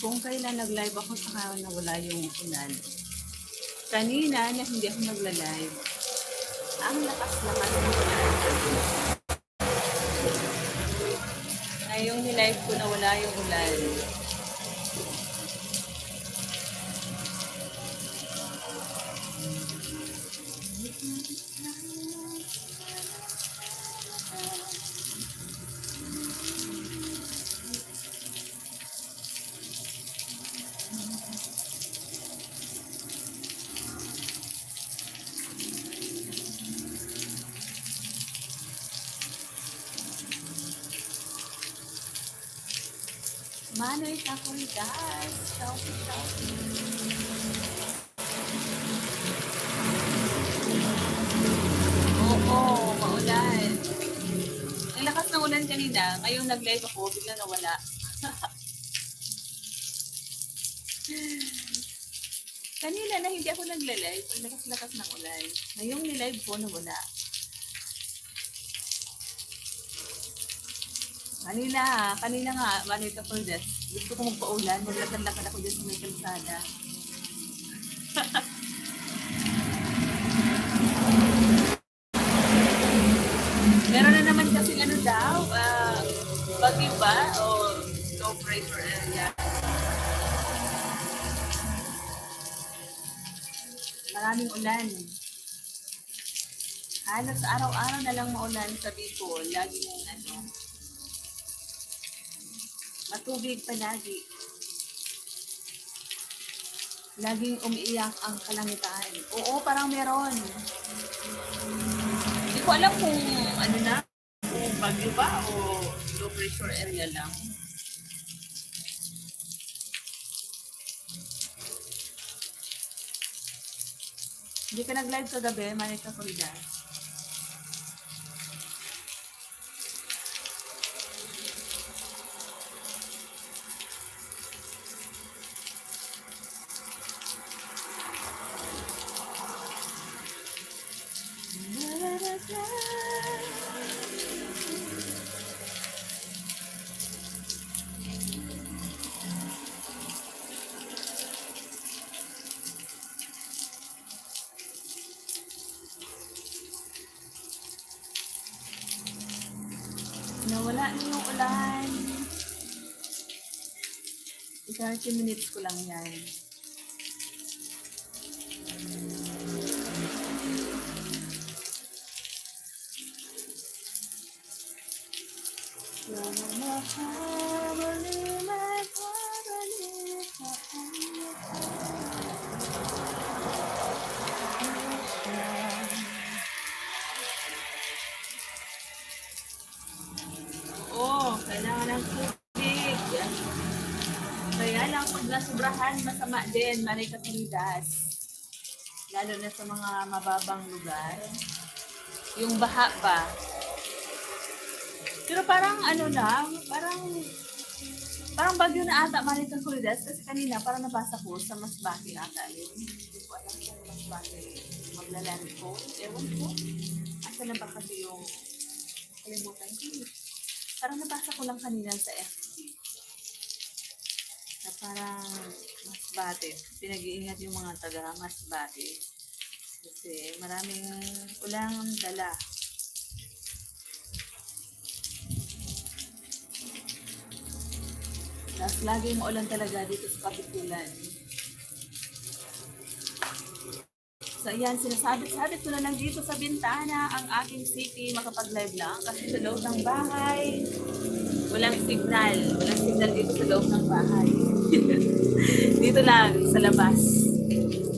Kung kailan nag-live ako saka nawala yung ulan. Kanina na hindi ako nagla-live. Ang lakas-lakas ng ulan. Ngayong nilive ko na wala yung ulan. Manoy Takoy guys. Shouty. Oo, maulan. Ang lakas ng ulan kanina. Ngayong nag-live ako, bigla nawala. Kanina na hindi ako nagla-live. Ang lakas-lakas ng ulan. Ngayong nilive ko, nawala. Kanina nga, Manoy Takoy guys. Gusto ko magpa-ulan. Maglakad-lakad ako dyan sa may kalsada. Meron na naman kasi ano daw, bagyo ba? O low pressure area. Maraming ulan. Halos araw-araw na lang maulan sa Bicol. Laging matubig palagi. Laging umiiyak ang kalangitan. Oo, parang meron. Hindi ko alam kung kung bagyo ba o low pressure area lang. Hindi ka nag-live kagabi, Manoy Takoy guys. Nawala na yung ulan. 30 minutes ko lang yan. Oo, kailangan ng tubig. Kaya lang, pag nasubrahan, masama din, Manoy Takoy guys. Lalo na sa mga mababang lugar. Yung baha ba? Pero parang parang bagyo na ata, Manoy Takoy guys. Kasi kanina, parang nabasa ko sa Masbate ata yun. Hindi ko alam kung Masbate maglaland ko. Ewan ko. Asa na ba kasi yung kalimutan ko. Parang nabasa ko lang kanina sa FB. Na parang Masbate. Pinag-iingat yung mga taga Masbate. Kasi maraming ulang dala. Tapos laging maulan talaga dito sa Kapitulan. So ayan, sinasabit-sabit ko na lang dito sa bintana ang aking city, makapag-live lang. Kasi sa loob ng bahay, walang signal. Walang signal dito sa loob ng bahay. Dito lang, sa labas.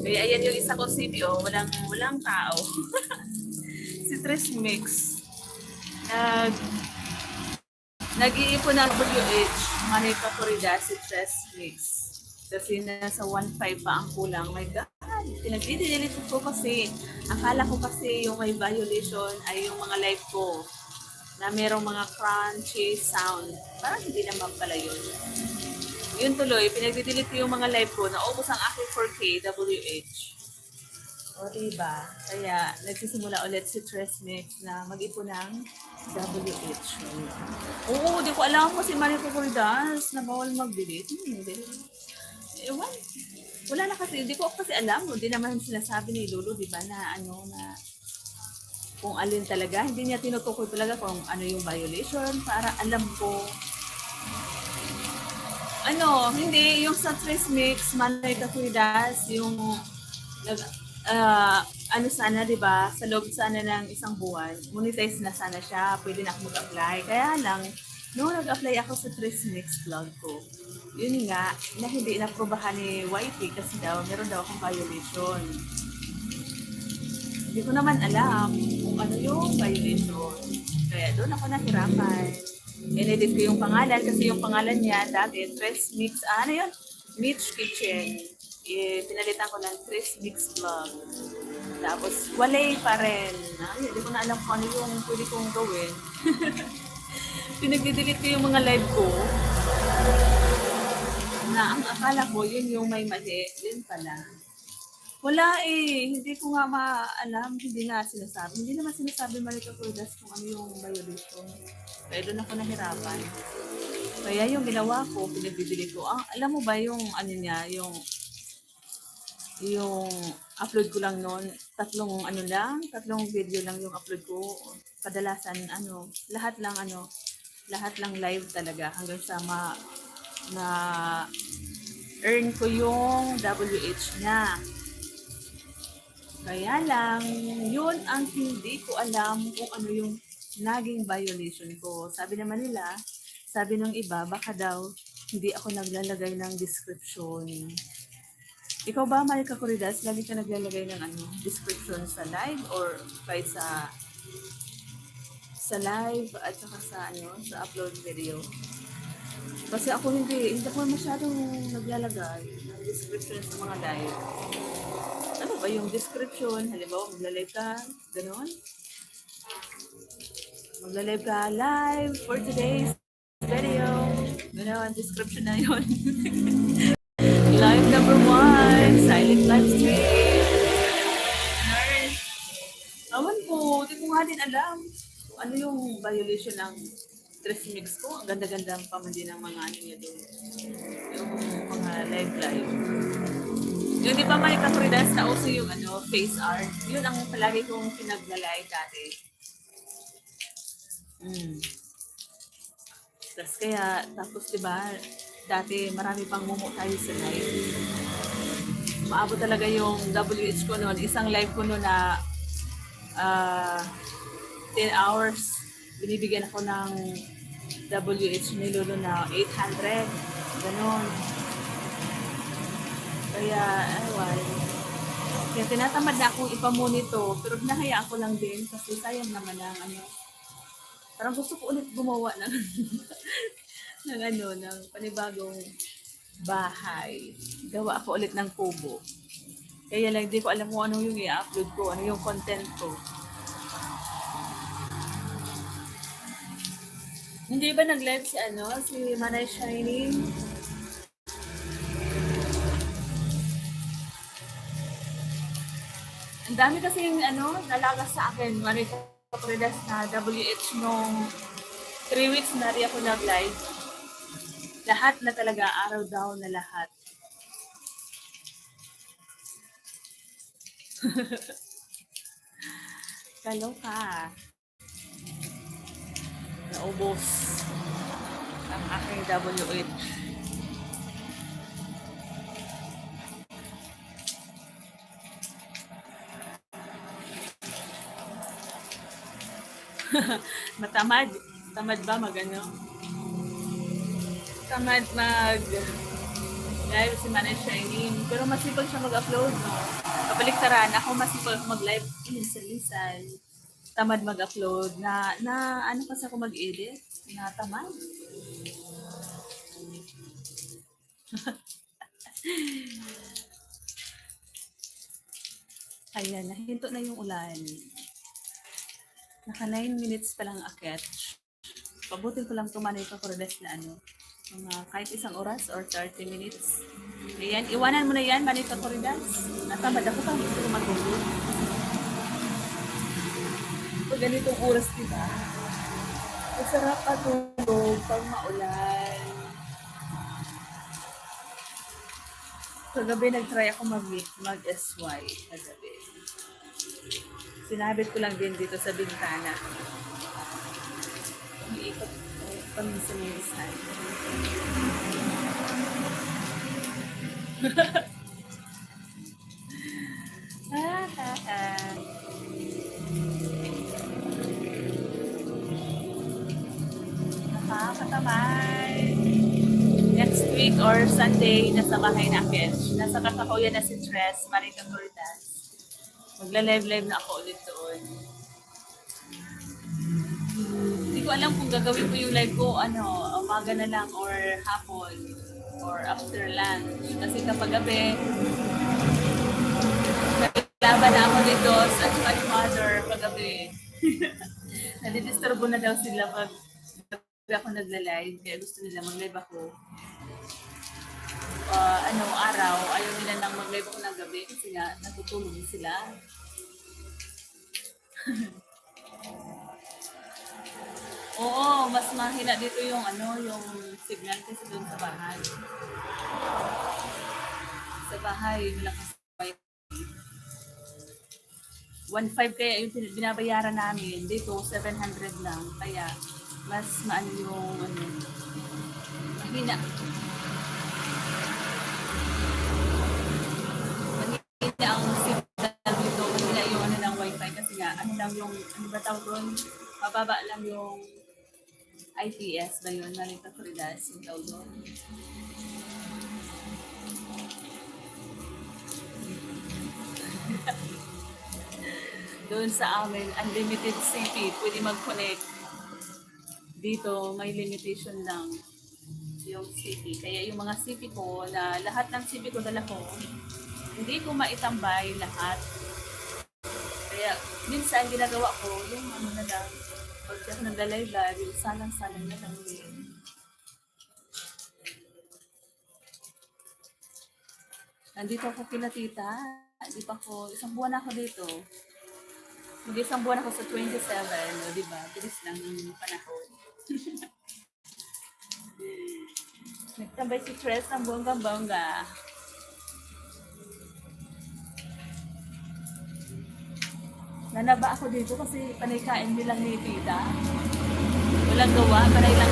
Kaya ayan yung isa ko city, walang tao. Si Tres Mix. Nag-iipon ng WH, Manoy Takoy si Tres Mix. Kasi nasa 1.5 pa ang kulang. My God, pinag-delete ko kasi. Akala ko kasi yung may violation ay yung mga live ko na merong mga crunchy sound. Parang hindi naman pala yun. Yun tuloy, pinag-delete ko yung mga live ko. Naubos ang aking 4K WH. O, diba? Kaya nagsisimula ulit si Tresmix na mag-ipon ng WHO. Oo, di ko alam kasi Marico Cordas na bawal mag-delete. Hindi. Ewan. Wala na kasi, hindi ko kasi alam. Hindi naman sinasabi ni Lulu, di ba, na ano, na kung alin talaga. Hindi niya tinutukoy talaga kung ano yung violation para alam ko. Ano, hindi, yung sa Tres Mix, Manay Kakuidas, yung nag, ano sana, di ba, sa loob sana ng isang buwan, monetize na sana siya, pwede na ako mag-apply. Kaya lang, nung nag-apply ako sa Tres Mix vlog ko, yun nga, na hindi inaprobahan ni YT kasi daw, meron daw akong violation. Hindi ko naman alam kung ano yung violation. Kaya doon ako nahirapan. Inedit ko yung pangalan kasi yung pangalan niya dati, Tres Mix, ano yun? Mitch Kitchen. Pinalitan ko ng Tres Mix Vlog. Tapos, walay pa rin. Ay, hindi ko na alam kung ano yung pwede kong gawin. Pinag-delete ko yung mga live ko na ang akala ko yun yung may mali. Yun pala. Wala eh. Hindi ko nga maalam. Hindi nga sinasabi. Hindi naman sinasabi Marika Cordas kung ano yung violation. Kaya doon ako nahirapan. Kaya yung ginawa ko, pinag-delete ko. Alam mo ba yung ano niya, yung upload ko lang noon, tatlong video lang yung upload ko. Kadalasan lahat lang live talaga hanggang sa na earn ko yung WH niya. Kaya lang, yun ang hindi ko alam kung ano yung naging violation ko. Sabi ng iba, baka daw hindi ako naglalagay ng description. Ikaw ba, Marika Corridas, lagi ka naglalagay ng description sa live or kahit sa live at saka sa upload video? Kasi ako hindi ako masyadong naglalagay ng description sa mga live. Ano ba yung description? Halimbawa, magla-live ka, ganon. Magla-live ka live for today's video. Ganon, description na yun. Live number 1, silent live stream. Awan ko, di ko nga din alam kung ano yung violation ng Tres Mix ko. Ang ganda-ganda pa man din ng mga niya doon. Yung mga live. Yung di ba may Capridas na uso yung face art. Yun ang palagi kong pinaglalay dati. Tapos di ba, dati marami pang mumu tayo sa live. Maabot talaga yung WH ko noon. Isang live ko noon na 10 hours. Binibigyan ako ng WH ni Lolo na 800. Ganon. Kaya, Kaya tinatamad na akong ipamonito. Pero hinahayaan ko lang din kasi sayang naman ang parang gusto ko ulit gumawa ng ng panibagong bahay. Gawa ako ulit ng kubo. Kaya lang di ko alam kung ano yung i-upload ko, ano yung content ko. Hindi ba nag-live si Manay Shining? Ang dami kasing nalagas sa akin, Marika Corridas na WH nung 3 weeks na rin ako nag-live. Lahat na talaga, araw daw na lahat. Kaloka. Naubos ang aking WH. Matamad. Tamad ba Tamad live si Manay Shining. Pero masipag siya mag-upload, no? Kabaliktaran, ako masipag mag-live minsan-minsan. Tamad mag-upload. Na kasi ako mag-edit? Na tamad. Ayan, nahinto na yung ulan. Naka 9 minutes pa lang akyat. Pabutin ko lang tumanay ka Corridas na mga kahit isang oras or 30 minutes. Ayan, iwanan mo na yan, Manita Corridas. Natamad ako pang gusto ko matulog. Pag ganitong oras, diba? Masarap matulog pag maulan. Kagabi nag-try ako mag-SY kagabi. Sinabit ko lang din dito sa bintana. Umiikot paminsan-minsan. Nakakatamay. Next week or Sunday, nasa bahay na Kesh. Nasa kakahuyan na si Tres, Marita Corridas. Magla-live-live na ako ulit doon. Hindi ko alam kung gagawin ko yung live ko, umaga na lang or hapon or after lunch. Kasi kapag gabi, laban na ako dito sa my mother paggabi. Nadidisturbo na daw sila pag ako nagla-live. Kaya gusto nila mag-live ako. Araw, ayaw nila nang mag-live ako ng gabi kasi nga natutulog sila. Oo, mas mahina dito yung yung signal kasi doon sa bahay. Sa bahay, malakas 1.5 kaya yung binabayaran namin. Dito, 700 lang. Kaya, mas maano yung, mahina. Mahina ang signal dito. Mahina yung ng wifi. Kasi nga, lang yung, ba tawag doon? Mababa lang yung IPS ba yun? Marita Corridas yung tawag doon. Doon sa amin, unlimited CP, pwede mag-connect. Dito, may limitation lang yung CP. Kaya yung mga CP ko, na lahat ng CP ko dala ko, hindi ko maitambay lahat. Kaya, minsan ginagawa ko, yung na lang, pag ako naglalay-live, yung salang-salang na lang yun. Nandito ako kila tita. Di pa ako, isang buwan ako dito. Mag-isang buwan ako sa 27, di ba? Bilis lang yung panahon. Nagtambay si Tres ng bongga-bongga. Nanaba ako dito kasi panay kain nilang ni tita. Walang gawa, panay lang.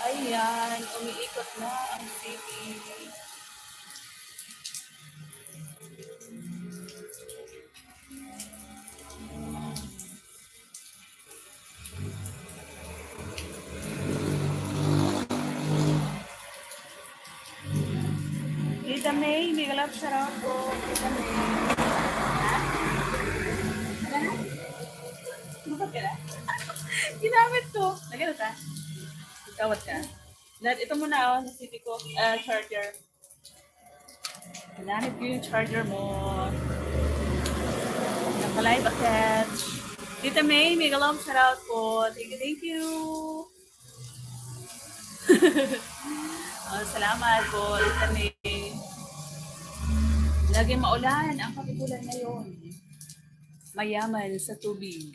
Ayan, umiikot na ang city. Tita May, may galap sarap po. Tita May. Bakit ka na? Ginamit ko. Lagyan na ta. Kawat ka. Ito muna sa city ko, charger. Ginamit ko yung charger mo. Nakalay ba, catch? Tita May, may galap sarap po. Thank you. Salamat po, Tita May. Lagi maulan ang kapitulan ngayon. Mayaman sa tubig.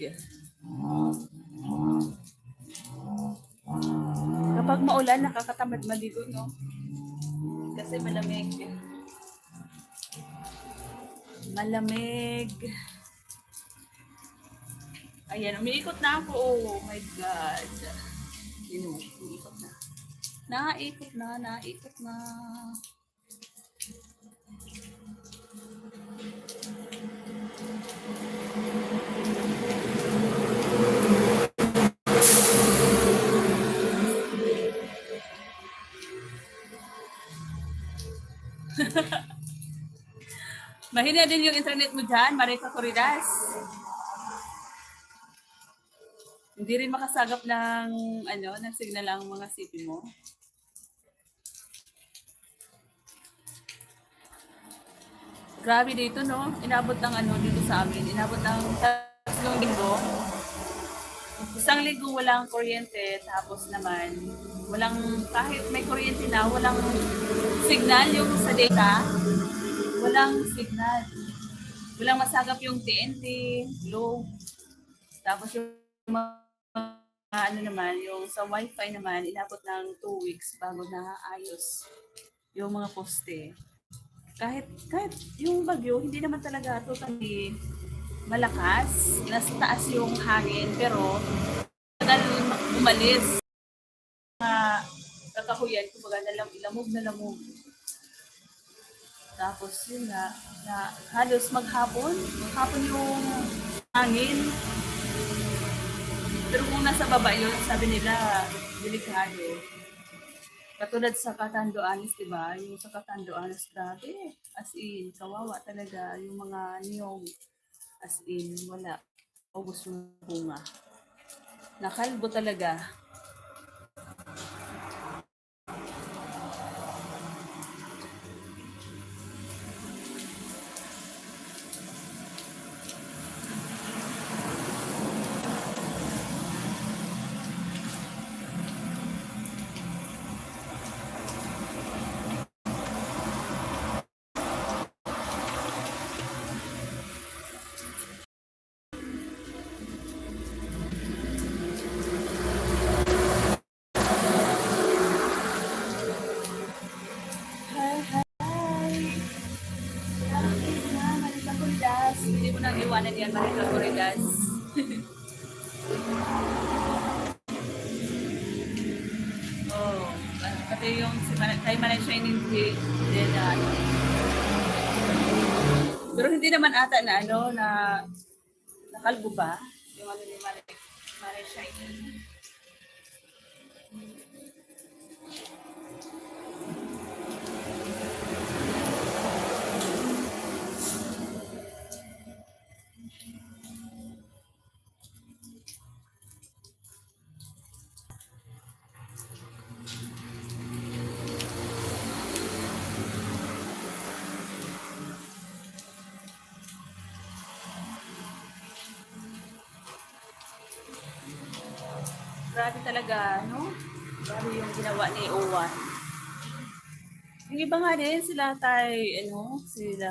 Kapag maulan, nakakatamad maligo, no? Kasi malamig. Malamig. Ayan, umiikot na ako. Oh my God. Yun, umiikot na. Naikot na. Mahina din yung internet mo dyan, Marita Corridas. Hindi rin makasagap ng ano, ng signal ang mga CP mo. Grabe dito, no? Inabot ng ano dito sa amin. Inabot ng 3 linggo. 1 linggo walang kuryente, tapos naman walang, kahit may kuryente na, walang signal yung sa data. Walang signal. Walang masagap yung TNT, low. Tapos yung mga ano naman, yung sa wifi naman, inabot ng 2 weeks bago na ayos yung mga poste. Kahit yung bagyo, hindi naman talaga totally malakas. Nasa taas yung hangin, pero tagal umalis. Kakahuyan, kumbaga lamog na lamog. Tapos yun na halos maghapon yung hangin. Pero kung nasa baba yun, sabi nila, delikado. Katulad sa Catanduanes, di ba? Yung sa Catanduanes, grabe. As in, kawawa talaga. Yung mga niyong, as in, wala. Ubus yung bunga. Nakalbo talaga. Hi, hi! Bakit na, Marita Corridas? Hindi mo nang iwanan yan, Marita Corridas. Oh, pati yung si kay Manay Shining din na ano. Pero hindi naman ata na ano, na nakalbo ba? Yung ano ni Manay Shining. Grabe talaga, no? Grabe yung ginawa ni Owan. Yung iba nga din, sila sila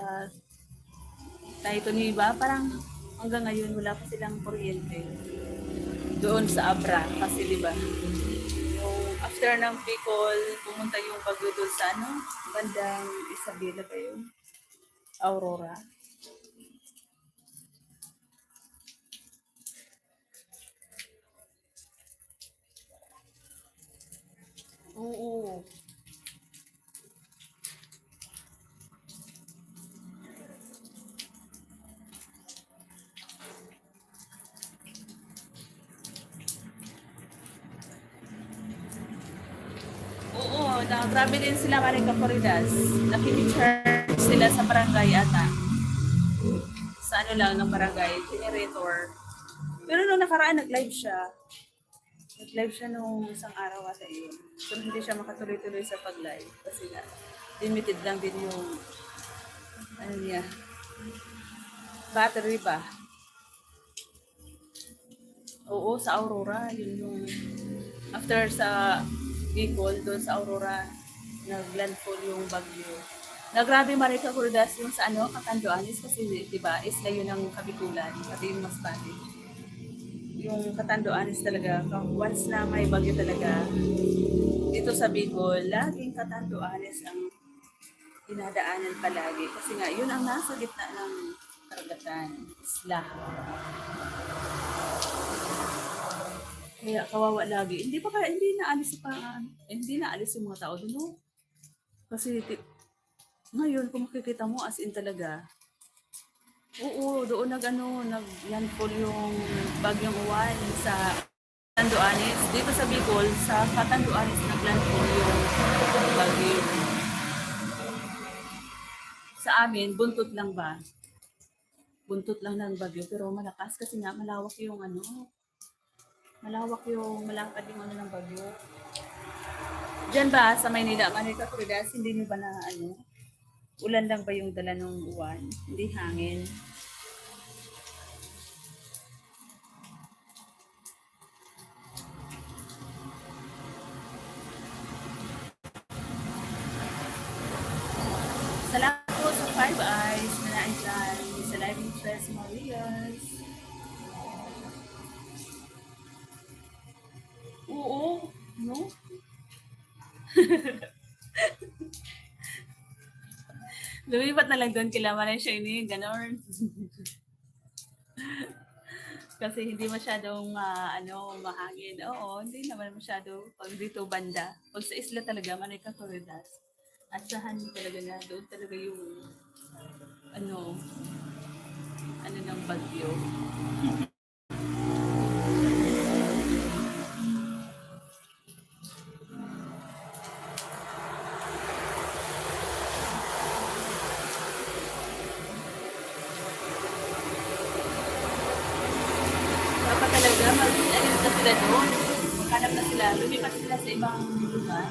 tayo Toniba, parang hanggang ngayon wala pa silang kuryente. Doon sa Abra, kasi di ba? Yung after ng Bicol, pumunta yung bagyo doon sa ano, bandang Isabela ba yun? Aurora. Oo. Oo, grabe din sila Marika Corridas. Nakikicharge sila sa barangay ata. Sa ano lang ng barangay, generator. Pero nung nakaraan, nag-live siya. Nag-live siya nung isang araw ata yun. Pero hindi siya makatuloy-tuloy sa pag-live. Kasi nga, limited lang din yung, ano niya, battery ba? Oo, sa Aurora. Yun yung, after sa Bicol, doon sa Aurora, nag-landfall yung bagyo. Nagrabe Marika Cordas yung sa ano, Catanduanes kasi di ba, isla yun ng Kabikulan, pati yung Masbate. Yung Catanduanes talaga, once na may bagyo talaga, dito sa Bicol, laging Catanduanes ang dinadaanan palagi. Kasi nga, yun ang nasa gitna ng karagatan, isla. Kaya kawawa lagi. Hindi naalis hindi naalis yung mga tao doon, no? Kasi ngayon, kung makikita mo, as in talaga, oo, doon nag-landfall yung bagyong uwan sa Catanduanes. Dito sa Bicol, sa Catanduanes nag-landfall yung bagyo. Sa amin, buntot lang ba? Buntot lang ng bagyo, pero malakas kasi nga malawak yung ano, malapad yung ano ng bagyo. Diyan ba sa Maynila, Manika Corridas, hindi nyo ba na ano, ulan lang ba yung dala ng uwan? Hindi hangin. Salamat po sa Five Eyes na naandyan sa live ni Tres Marias. Oo, no? Lumipat na lang doon kila Maray Shiny, gano'n. Kasi hindi masyadong mahangin. Oo, hindi naman masyado pag dito banda. Pag sa isla talaga, Manika Corridas. At sahan talaga na doon talaga yung ano, ano ng bagyo. Dapat talaga mag-alis na sila doon. Maghanap na sila. Lumipat sila sa ibang lugar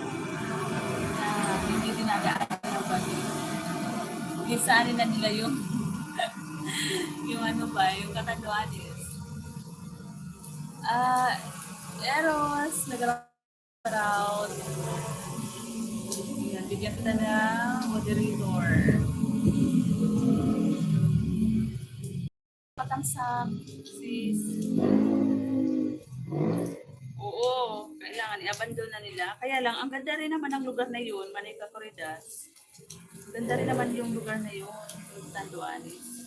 na hindi dinadaan ng bagyo. Gisaanin na nila yung yung ano ba, yung Catanduanes. Eros, nag-around. Yan, bigyan kita ng moderator. Patangsak, sis. Oo, kailangan i-abandon na nila. Kaya lang, ang ganda rin naman ng lugar na yun, Manika Corridas. Ganda rin naman yung lugar na yun, Catanduanes.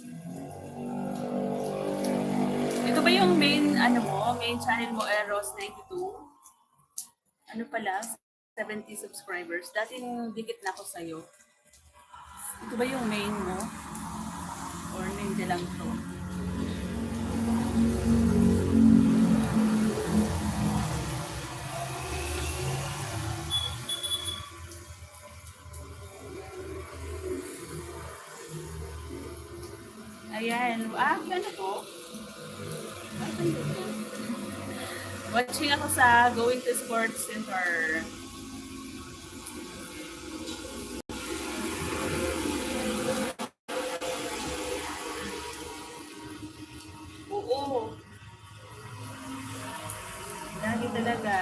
Ito ba yung main, main channel mo, Eros 92? Ano pala, 70 subscribers. Dating dikit na ako sa'yo. Ito ba yung main mo? Or hindi lang to? Ayan. Ano po? Watching ako sa Going to Sports Center. Oo. Lagi talaga.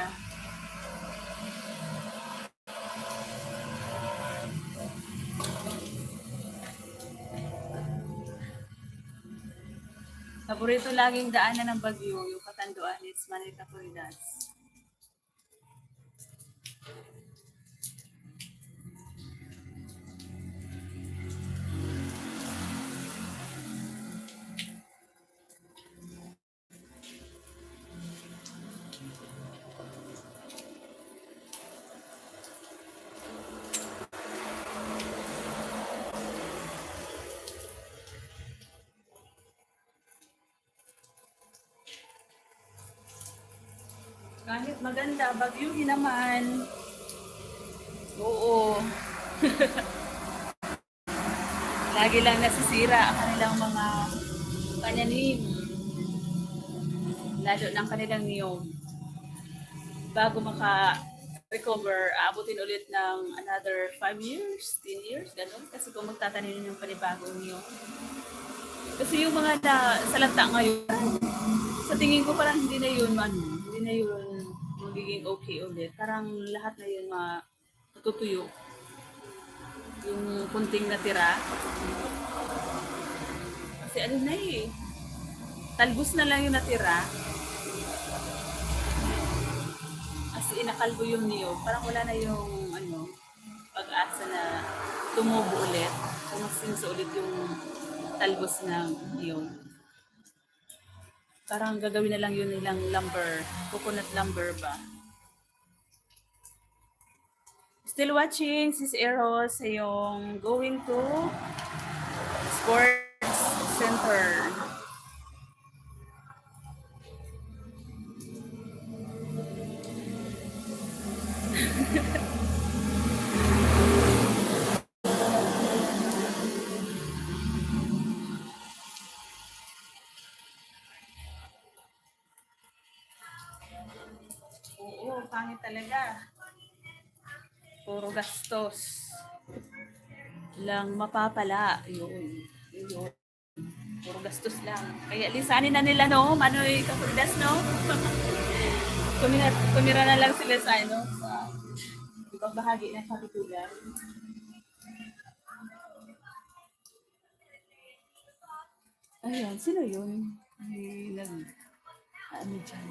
Paborito laging daanan ng bagyo, yung Catanduanes, Manila Corridas. Kahit maganda, bagyuhin naman. Oo. Lagi lang nasisira ang kanilang mga panyanim. Lalo ng kanilang niyog. Bago maka-recover, aabutin ulit ng another 5 years, 10 years, ganun. Kasi kung magtatanim ng panibagong niyog. Kasi yung mga salanta ngayon, sa tingin ko parang hindi na yun magiging okay ulit. Parang lahat na yun matutuyo. Yung kunting natira. Kasi ano na talbos na lang yung natira. Kasi inakalbo yung niyog. Parang wala na yung pag-asa na tumubo ulit. Tumasinsa ulit yung talbos ng niyog. Parang gagawin na lang yun nilang lumber. Coconut lumber ba? Still watching, Sis Eros, sa yung Going to Sports Center. pangit talaga. Puro gastos. Lang mapapala. Yun. Puro gastos lang. Kaya lisanin na nila, no? Manoy Kapuridas, no? Tumira na lang sila sa, ano, sa ibang bahagi ng kapitulan. Ayan, sino yun? May ano dyan?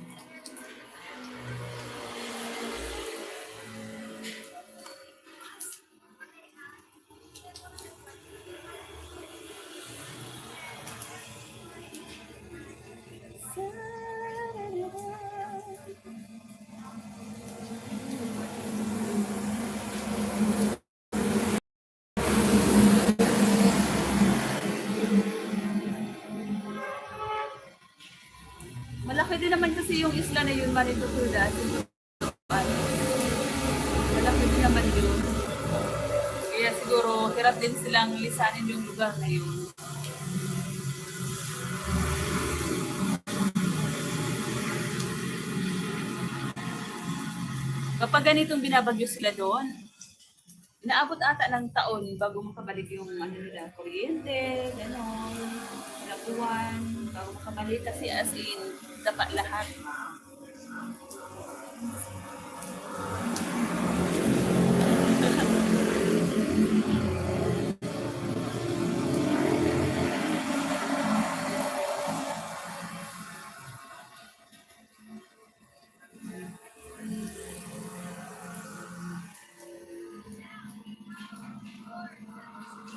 Malaki din naman kasi yung isla na yun, Maritutuda. Malaki din naman yun. Kaya siguro, hirap din silang lisanin yung lugar na yun. Kapag ganitong binabagyo sila doon, inaabot ata ng taon bago makabalik yung ano nila, kuryente, gano'n, lakuan, bago makabalik kasi as in, dapa lahat.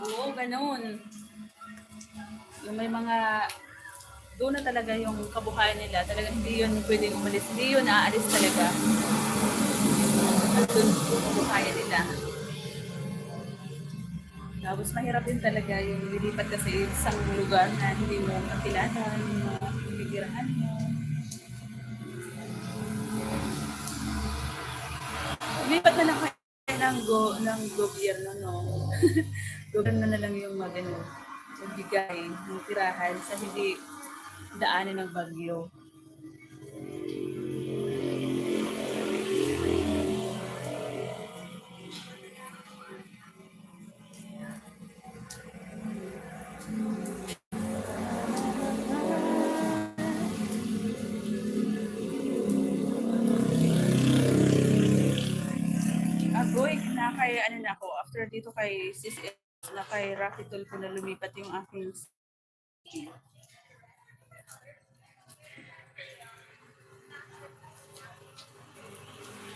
Oo, gano'n. Yung may mga, doon na talaga yung kabuhayan nila. Talaga hindi yun pwedeng umalis. Hindi yun aalis talaga. At doon yung kabuhayan nila. Tapos mahirap din talaga yung lilipat ka sa isang lugar na hindi mo kakilala, yung mga pipirahan mo. Lumipat na lang kayo ng gobyerno, no? Gobyerno na lang yung magbigay ng tirahan sa hindi daanan ng bagyo. Agoy, na kay ano na ako, after dito kay Sis na kay Rocky Tulfo na lumipat yung aking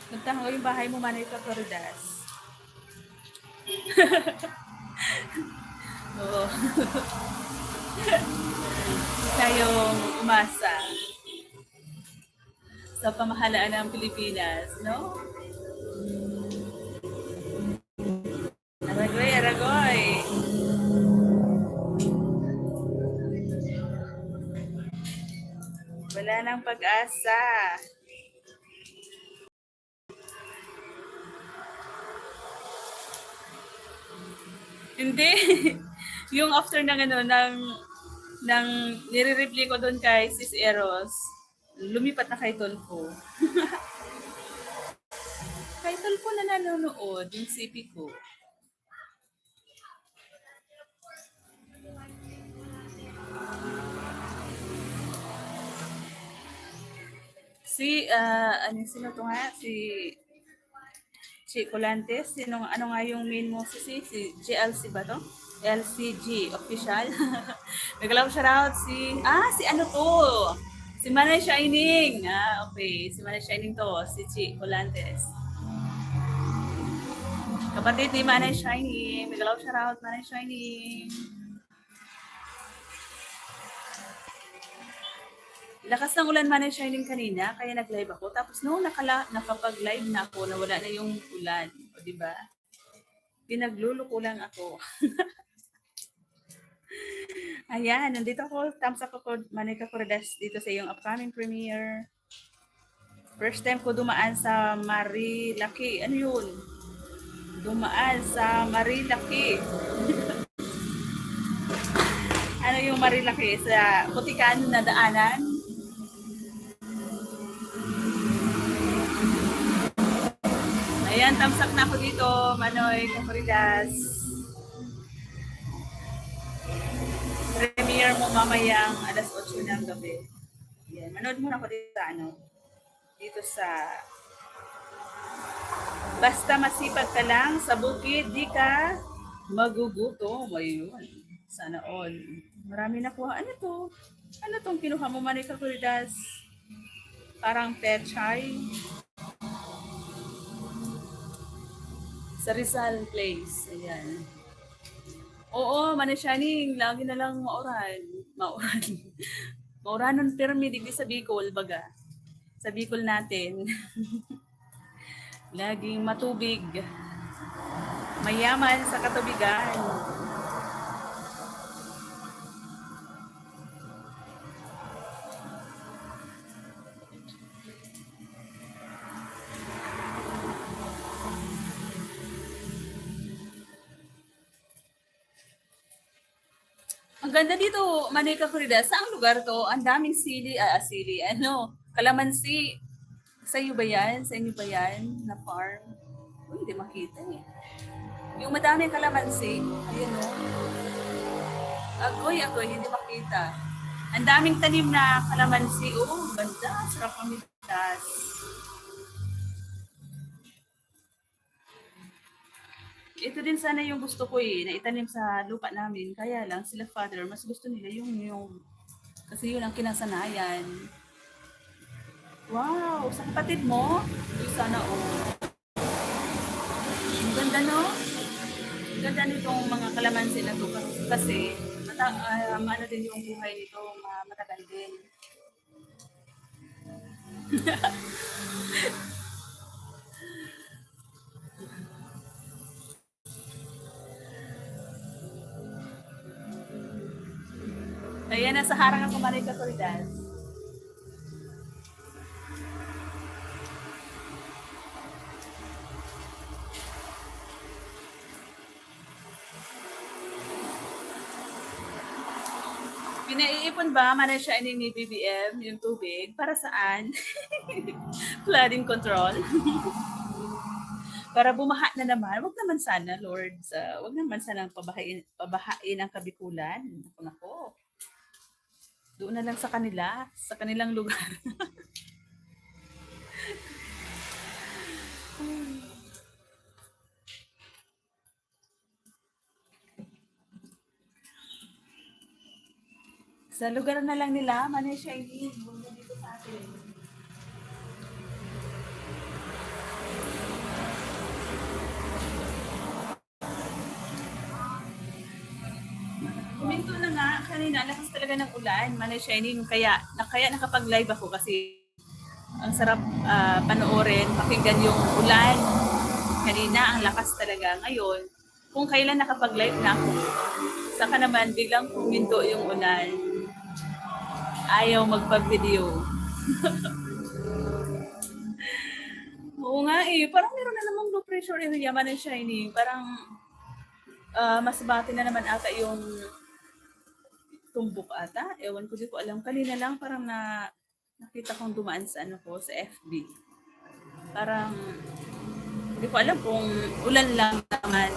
nagtango yung bahay mo, Manay Kapuridas. Oo. Tayong umasa sa pamahalaan ng Pilipinas, no? Aragoy, Aragoy. Wala nang pag-asa. Hindi. Yung after ng ng nire-reply ko doon kay Sis Eros, lumipat na kay Tulfo. Kay Tulfo na nanonood yung CP ko. Sino to nga? Si Colantes, ano nga yung main mo si GLC ba to? LCG official. Nagalaw shoutout si ano to? Si Manay Shining. Okay, si Manay Shining to, si Chi Colantes. Kapatid ni Manay Shining. Nagalaw shoutout Manay Shining. Lakas ng ulan man ang shining kanina, kaya nag-live ako. Tapos noong nakapag-live na ako, nawala na yung ulan. O, diba? Pinagluluko lang ako. Ayan, nandito ako. Thumbs up ako, Manay Kapuridas, dito sa iyong upcoming premiere. First time ko dumaan sa Marilaki. Ano yun? Dumaan sa Marilaki. Ano yung Marilaki? Sa Butikan na daanan? Ayan, thumbs up na ako dito, Manoy Kapuridas. Premiere mo mamayang alas 8 ng gabi. Ayan, manood muna ako dito sa dito sa basta masipag ka lang sa bukid, di ka magugutom. Ayun. Sana all. Marami nakuha. Ano to? Ano tong kinuha mo, Manoy Kapuridas? Parang pechay. Sa Rizal Place. Ayan. Oo, Manoy Shining. Lagi na lang mauran. Mauran. Mauranon permi, digdi sa Bicol, baga. Sa Bicol natin. Laging matubig. Mayaman sa katubigan. Ang ganda dito, Manoy Kapuridas. Saang lugar to? Ang daming sili, kalamansi. Sa iyo ba yan? Sa inyo ba yan? Na farm? Uy, hindi makita eh. Yung madaming kalamansi. Ayun o. Agoy, hindi makita. Ang daming tanim na kalamansi. Oh, ganda. Sarap pamitas. Ito din sana yung gusto ko na itanim sa lupa namin. Kaya lang, sila father, mas gusto nila yung kasi yun ang kinasanayan. Wow, sa kapatid mo? Uy, sana Ang ganda, no? Ang ganda nitong mga kalamansi na to kasi ano din yung buhay nito, matagal din. Ayan, nasa harang ako, Manoy Kapuridas. Pinaiipon ba, Manoy Shining ni BBM, yung tubig? Para saan? Flooding control. Para bumaha na naman. Wag naman sana, Lord. Wag naman sana pabahain ang Kabikulan. Nako. Doon na lang sa kanila, sa kanilang lugar. Sa lugar na lang nila, Manoy Shining. Huwag na dito sa atin. Kuminto na nga, kanina, lakas talaga ng ulan, Manoy Shining. Kaya nakapag-live ako kasi ang sarap panoorin, pakinggan yung ulan. Kanina, ang lakas talaga. Ngayon, kung kailan nakapag-live na ako, saka naman biglang kuminto yung ulan. Ayaw magpag-video. Oo nga parang meron na namang low pressure area, Manoy Shining. Parang mas bati na naman ata yung tumbok ata. Ewan ko, di ko alam. Kanina lang parang nakita kong dumaan sa sa FB. Parang hindi ko alam kung ulan lang naman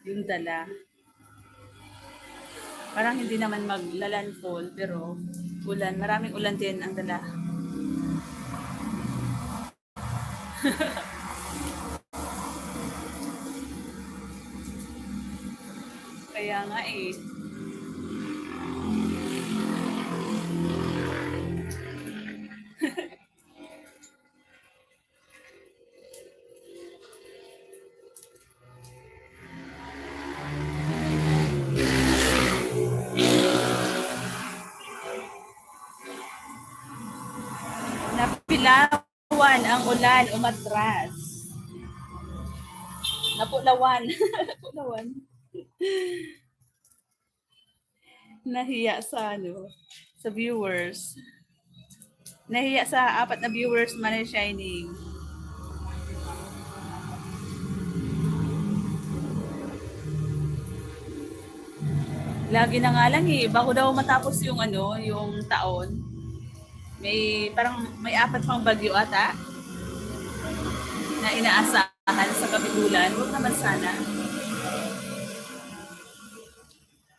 yung dala. Parang hindi naman maglalandfall pero ulan. Maraming ulan din ang dala. Kaya nga Napilawan ang ulan, umatras. Napulawan. Napulawan. Nahiya sa sa viewers. Nahiya sa 4 na viewers, Manoy Shining. Lagi na nga lang bago daw matapos yung yung taon. May 4 pang bagyo ata. na inaasahan sa kabigulan. Huwag naman sana.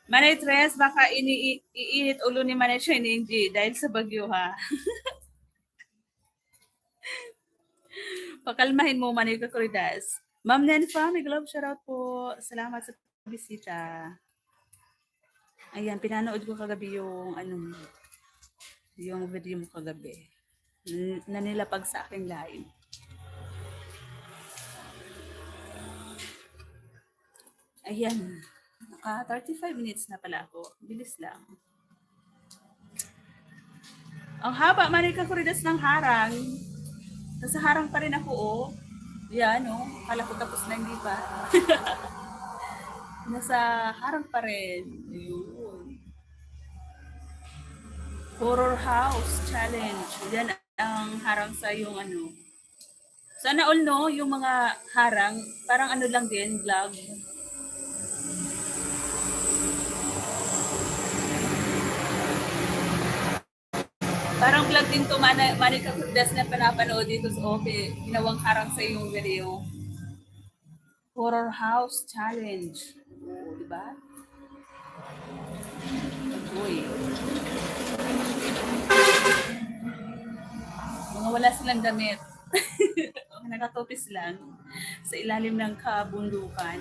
Manay Tres, baka iinit ulo ni Manay Shining G dahil sa bagyo ha. Pakalmahin mo Manay Kakuridas. Ma'am Nenfa, may glove shoutout po. Salamat sa bisita. Ayan, pinanood ko kagabi yung yung video mo kagabi. Nanilapag sa aking live. Ayan. Naka 35 minutes na pala ako. Bilis lang. Ang haba, Manika Kuridas ng harang. Nasa harang pa rin ako, oh. Yan, oh. Kala ko tapos na, hindi pa. Nasa harang pa rin. Ayun. Horror House Challenge. Yan ang harang sa yung Sana all, no? Yung mga harang, parang lang din, vlog. Parang vlog din to, Manika Kuridas na pinapanood dito sa OPE. Ginawang harang sa yung video. Horror House Challenge. Oo, diba? Uy. Mga wala silang damit. Nakatopis lang sa ilalim ng kabundukan.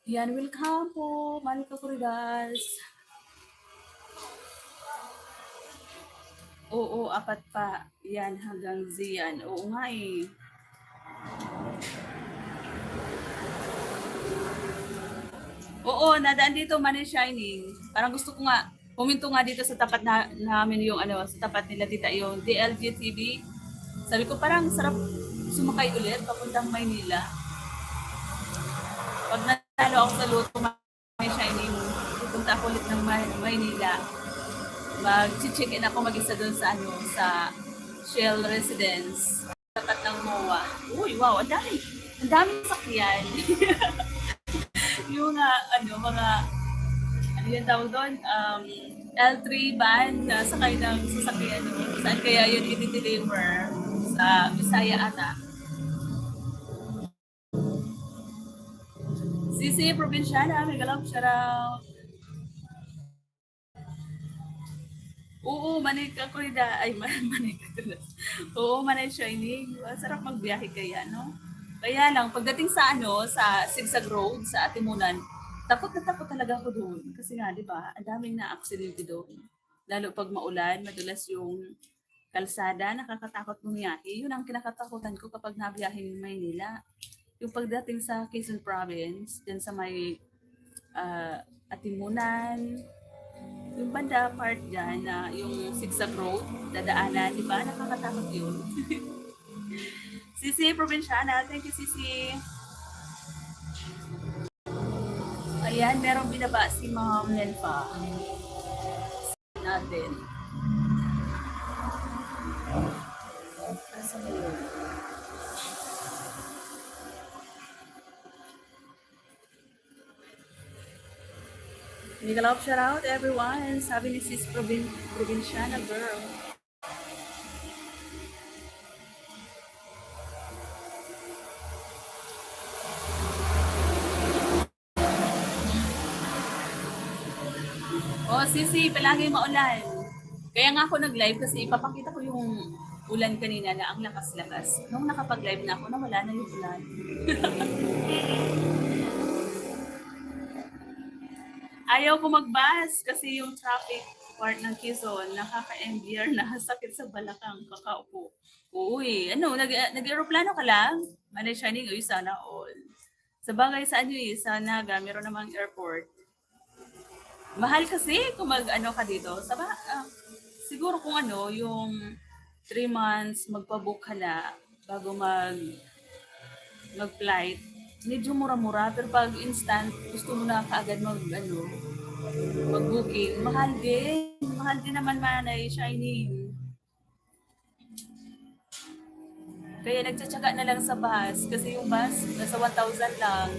Yan, welcome po, Manika Kuridas. Oo, 4 pa. Yan, hanggang Zian. Oo nga eh. Oo, nadaan dito, Manay Shining. Parang gusto ko nga, puminto nga dito sa tapat namin yung sa tapat nila tita yung DLG TV. Sabi ko parang sarap sumakay ulit papuntang Maynila. Pag natalo ako sa luto, Manay Shining, pupunta ako ulit ng Maynila. Mag-check-in ako mag-isa doon sa sa Shell Residence, tapat ng MOA. Uy, wow, ang dami. Ang daming sakyan. Yung mga yung tawag doon, L3 van na sakay ng sasakyan. Saan kaya yun i-deliver? Sa Bisaya ata. Sisi Provinciana, may galap, shoutout. Oo, Manika Kurida. Ay, Manika Kurida. Oo, Manay Shining. Sarap magbiyahe kaya, no? Kaya lang, pagdating sa sa Sigsag Road, sa Atimunan, takot na takot talaga ako doon. Kasi nga, di ba, ang daming na-aksidente doon. Lalo pag maulan, madulas yung kalsada, nakakatakot bumiyahe. Yun ang kinakatakutan ko kapag nabiyahe ng Maynila. Yung pagdating sa Quezon Province, dyan sa may Atimunan, yung banda part dyan na yung Sigsag Road, dadaanan, di ba? Nakakatakot yun. Sisi Provinciana, thank you Sisi. Ayan, merong binaba si Ma'am Nenfa. Natin. Asa yun? Nigalop shout out everyone. Sabi ni Sis Provinciana girl. Oh, Sisi, palagi maulan. Kaya nga ako nag-live kasi ipapakita ko yung ulan kanina na ang lakas-lakas. Nung nakapag-live na ako, nawala na yung ulan. Ayaw ko mag-bus kasi yung traffic part ng Quezon, nakaka-MDR na sakit sa balakang kakaupo. Uy, nag-aeroplano ka lang? Manay Shining, uy, sana all. Sa bagay sa sa Naga, meron namang airport. Mahal kasi kung ka dito. Siguro kung yung 3 months, magpabook ka na bago mag-flight. Medyo mura-mura, pero pag instant, gusto mo na kaagad mag-booking. Mahal din. Mahal din naman Manay Shining. Kaya nagtsatsaga na lang sa bus. Kasi yung bus, nasa 1,000 lang.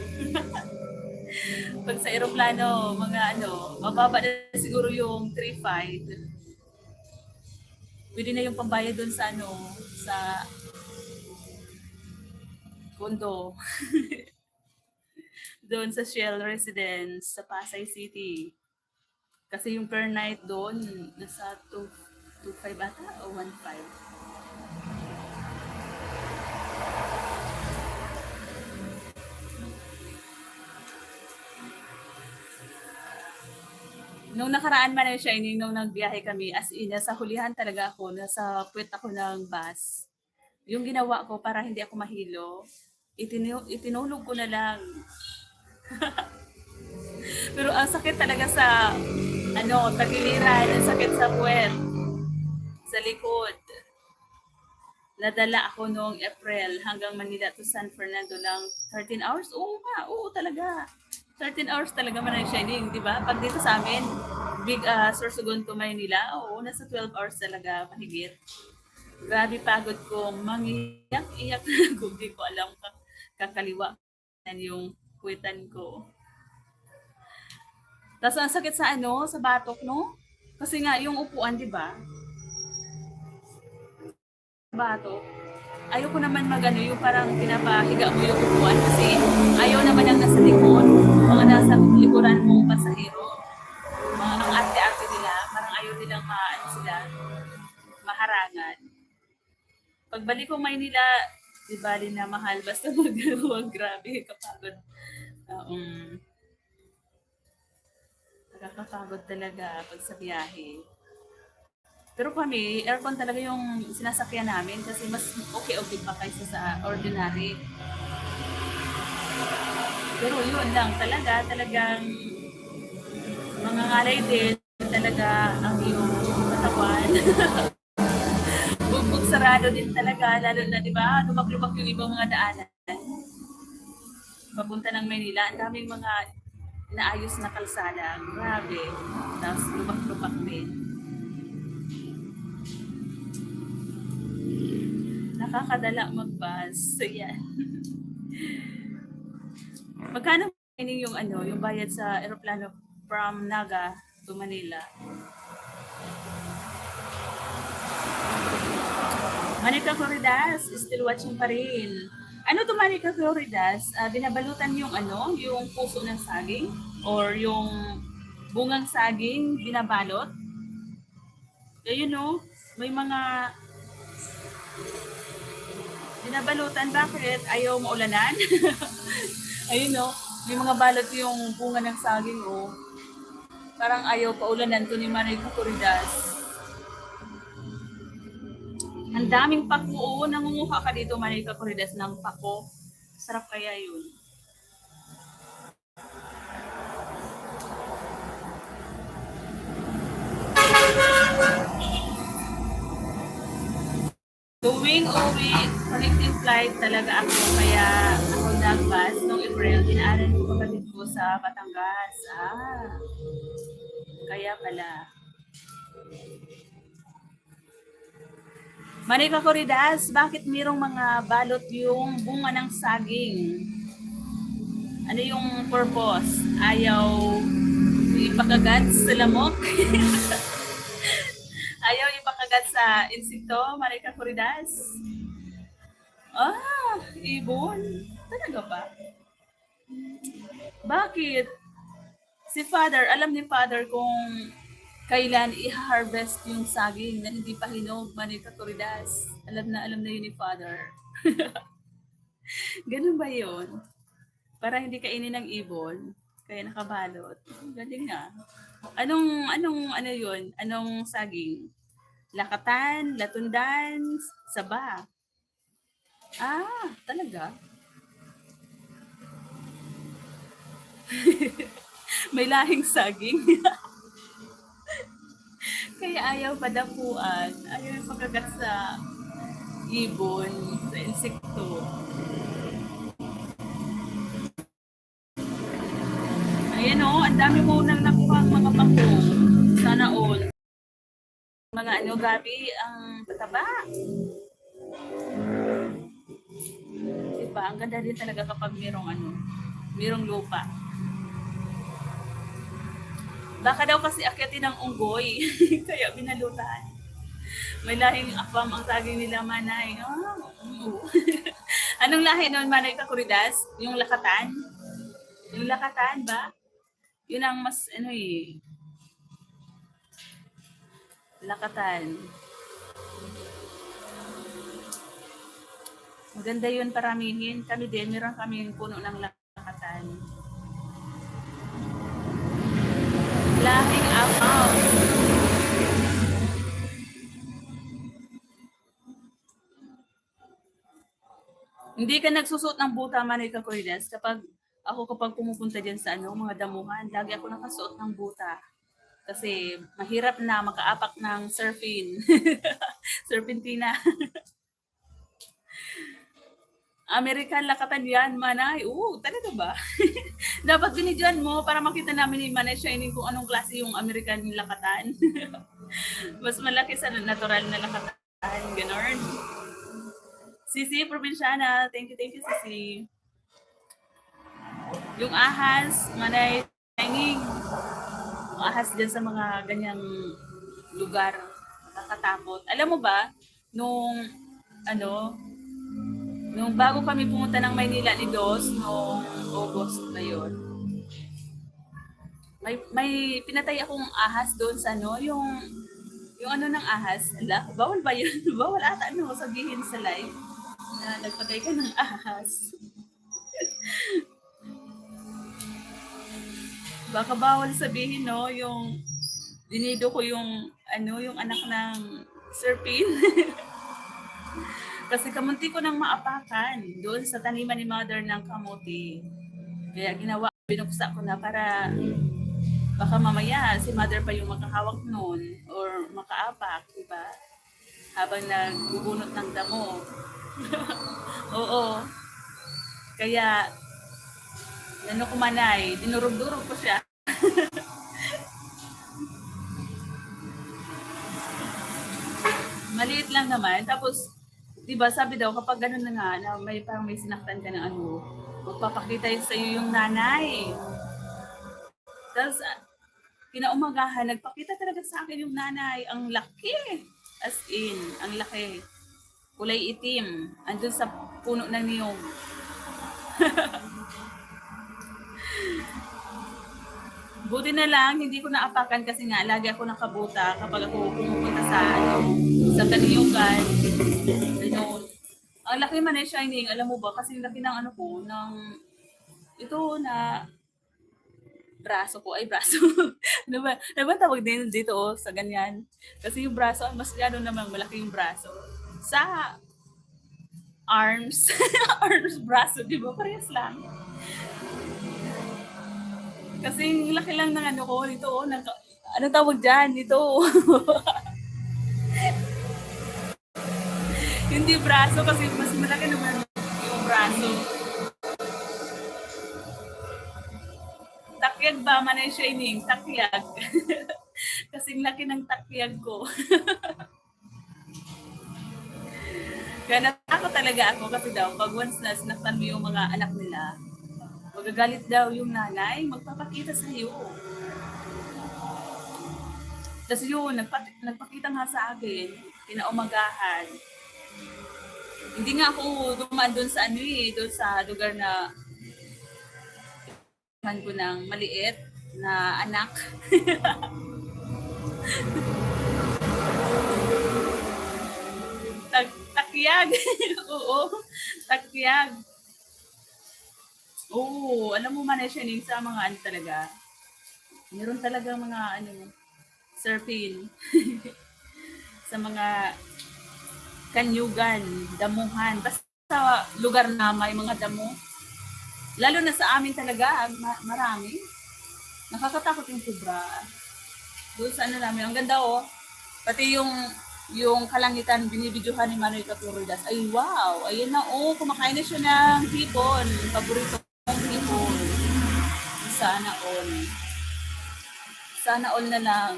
Pag sa aeroplano, mga mababa na siguro yung 3,500. Pwede na yung pambayad doon sa ano, sa kondo. Doon sa Shell Residence sa Pasay City. Kasi yung per night doon, nasa 2.5 ata o 1.5. Nung nakaraan man yung Shining, nung nagbiyahe kami, as in, nasa hulihan talaga ako, nasa puwet ako ng bus. Yung ginawa ko para hindi ako mahilo, itinulog ko na lang. Pero ang sakit talaga sa, ano, tagiliran, ang sakit sa puwet, sa likod. Nadala ako noong April hanggang Manila to San Fernando lang 13 hours. Oo nga, oo talaga. 13 hours talaga man ang Shining, di ba? Pag dito sa amin, big Sorsogon to Maynila, oo, nasa 12 hours talaga mahigit. Grabe pagod ko, mangiyak-iyak na ako, di ko alam kakaliwa yan yung kuwitan ko. Tapos ang sakit sa ano, sa batok, no? Kasi nga, yung upuan, di ba? Batok. Ayoko naman magano yung parang pinapahiga mo yung upuan kasi ayaw naman ang nasa likod, mga nasa likuran mong pasahero. Mga ang arte-arte nila, parang ayaw nilang maano sila, maharangan. Pagbalik ko Maynila, di bali na mahal basta magawag grabe kapagod. Um, Nakakapagod talaga pag sa biyahe. Pero kami, aircon talaga yung sinasakyan namin kasi mas okay-okay pa kaysa sa ordinary. Pero yun lang talaga, talagang mga ngalay din talaga ang iyong katawan. Bugbog sarado din talaga, lalo na di ba, lubak-lubak yung ibang mga daanan. Papunta ng Manila, ang daming mga naayos na kalsada. Grabe. Tapos lubak-lubak din. Nakakadala mag-bus. So, yan. Magkano yung ano, yung bayad sa eroplano from Naga to Manila? Manika Floridas, still watching pa rin. Ano to Manika Floridas? Binabalutan yung ano, yung puso ng saging or yung bungang saging binabalot. Ayun no, may mga binabalutan. Bakit? Ayaw maulanan? Ayun no, may mga balot yung bunga ng saging oh. Parang ayaw paulanan to ni Manika Floridas. Ang daming pako. Oo, nangunguha ka dito, Manika Corridas, ng pako. Sarap kaya yun. Uwi, connecting flight talaga ako. Kaya ako nag-bus noong April. Dinaanan ko kapatid ko sa Batangas. Kaya pala. Manika Corridas, bakit mayroong mga balot yung bunga ng saging? Ano yung purpose? Ayaw ipakagat sa lamok? Ayaw ipakagat sa insekto, Manika Corridas? Ibon? Talaga ba? Bakit? Si Father, alam ni Father kung kailan i-harvest yung saging na hindi pa hinog, Manika Corridas. Alam na yun ni Father. Ganun ba yun? Para hindi kainin ng ibon, kaya nakabalot. Galing nga. Ano yun? Anong saging? Lakatan, latundan, saba. Talaga? May lahing saging. Kaya ayaw padapuan. Ayaw yung pagkagat sa ibon, sa insekto. Ayan o, ang dami mo nang nakuha ang mga pako. Sana all. Mga ano, gabi, ang pataba. Diba? Ang ganda din talaga kapag mayroong lupa. Baka daw kasi akyatin ng unggoy. Kaya binalutan. May lahing apam ang saging nila, Manay. Oo. Anong lahi nun, Manay Kakuridas? Yung lakatan? Yung lakatan ba? Yun ang mas, ano eh, lakatan. Maganda yun paramihin. Kami din, meron kaming puno ng lakatan. Lahing apam. Hindi ka nagsusuot ng buta, Manay Kakuridas, kapag pumupunta dyan sa mga damuhan, lagi ako nakasuot ng buta. Kasi mahirap na makaapak ng surfing. Serpentina. American lakatan yan, Manay. Oo, talaga ba? Dapat binidyoan mo para makita namin ni Manay Shining kung anong klase yung American lakatan. Mas malaki sa natural na lakatan. Ganon. Sisi, Provinciana. Thank you, Sisi. Yung ahas, Manay Shining. Ahas dyan sa mga ganyang lugar. Nakakatakot. Alam mo ba, nung bago kami pumunta ng Maynila ni Dos, noong August na yun, may pinatay akong ahas doon sa yung ng ahas. Ala, bawal ba yun? Bawal ata sabihin sa live na nagpatay ka ng ahas. Baka bawal sabihin, yung dinido ko yung anak ng Sir Pin. Kasi kamunti ko nang maapakan doon sa taniman ni Mother ng kamuti. Kaya binuksa ko na para baka mamaya si Mother pa yung makahawak noon or makaapak, diba? Habang nagbubunot ng damo. Oo. Kaya, ko Manay, dinurog-durog ko siya. Maliit lang naman. Tapos, diba, sabi daw, kapag gano'n na nga, na parang may sinaktan ka ng magpapakita yun sa'yo yung nanay. Tapos, kinaumagahan, nagpakita talaga sa akin yung nanay. Ang laki. As in, ang laki. Kulay itim. Andun sa puno ng niyog. Buti na lang, hindi ko naapakan kasi nga, lagi ako nakabuta kapag ako pumupunta sa kaniyugan. Ang laki man ay Shining, alam mo ba? Kasi laki ng ito na braso ko. Ay, braso. Ano ba tawag din dito sa ganyan? Kasi yung braso, mas naman malaki yung braso. Sa arms, braso, di ba? Parehas lang. Kasi laki lang ng ko, dito, ano tawag dyan, dito. Hindi braso kasi mas malaki naman yung braso. Takyag ba, Manay Shining? Takyag. Kasing laki ng takyag ko. Kaya natakot talaga ako kasi daw, pag once na sinaktan mo yung mga anak nila, magagalit daw yung nanay, magpapakita sa iyo. Tapos yun, nagpakita nga sa akin, kinaumagahan. Hindi nga ako dumaan doon sa doon sa lugar na ko ng maliit na anak. Takyag. Oo, takyag. Oo, alam mo man siya sa mga talaga. Meron talaga mga surfing. Sa mga kanyugan, damuhan. Basta sa lugar na may mga damo. Lalo na sa amin talaga, marami. Nakakatakot yung sobra. Doon sa namin. Ang ganda Pati yung kalangitan, binibidyohan ni Manoy Kakuridas. Ay, wow! Ayun na, kumakain na siya ng hipon. Paborito kong hipon. Sana all. Sana all na lang.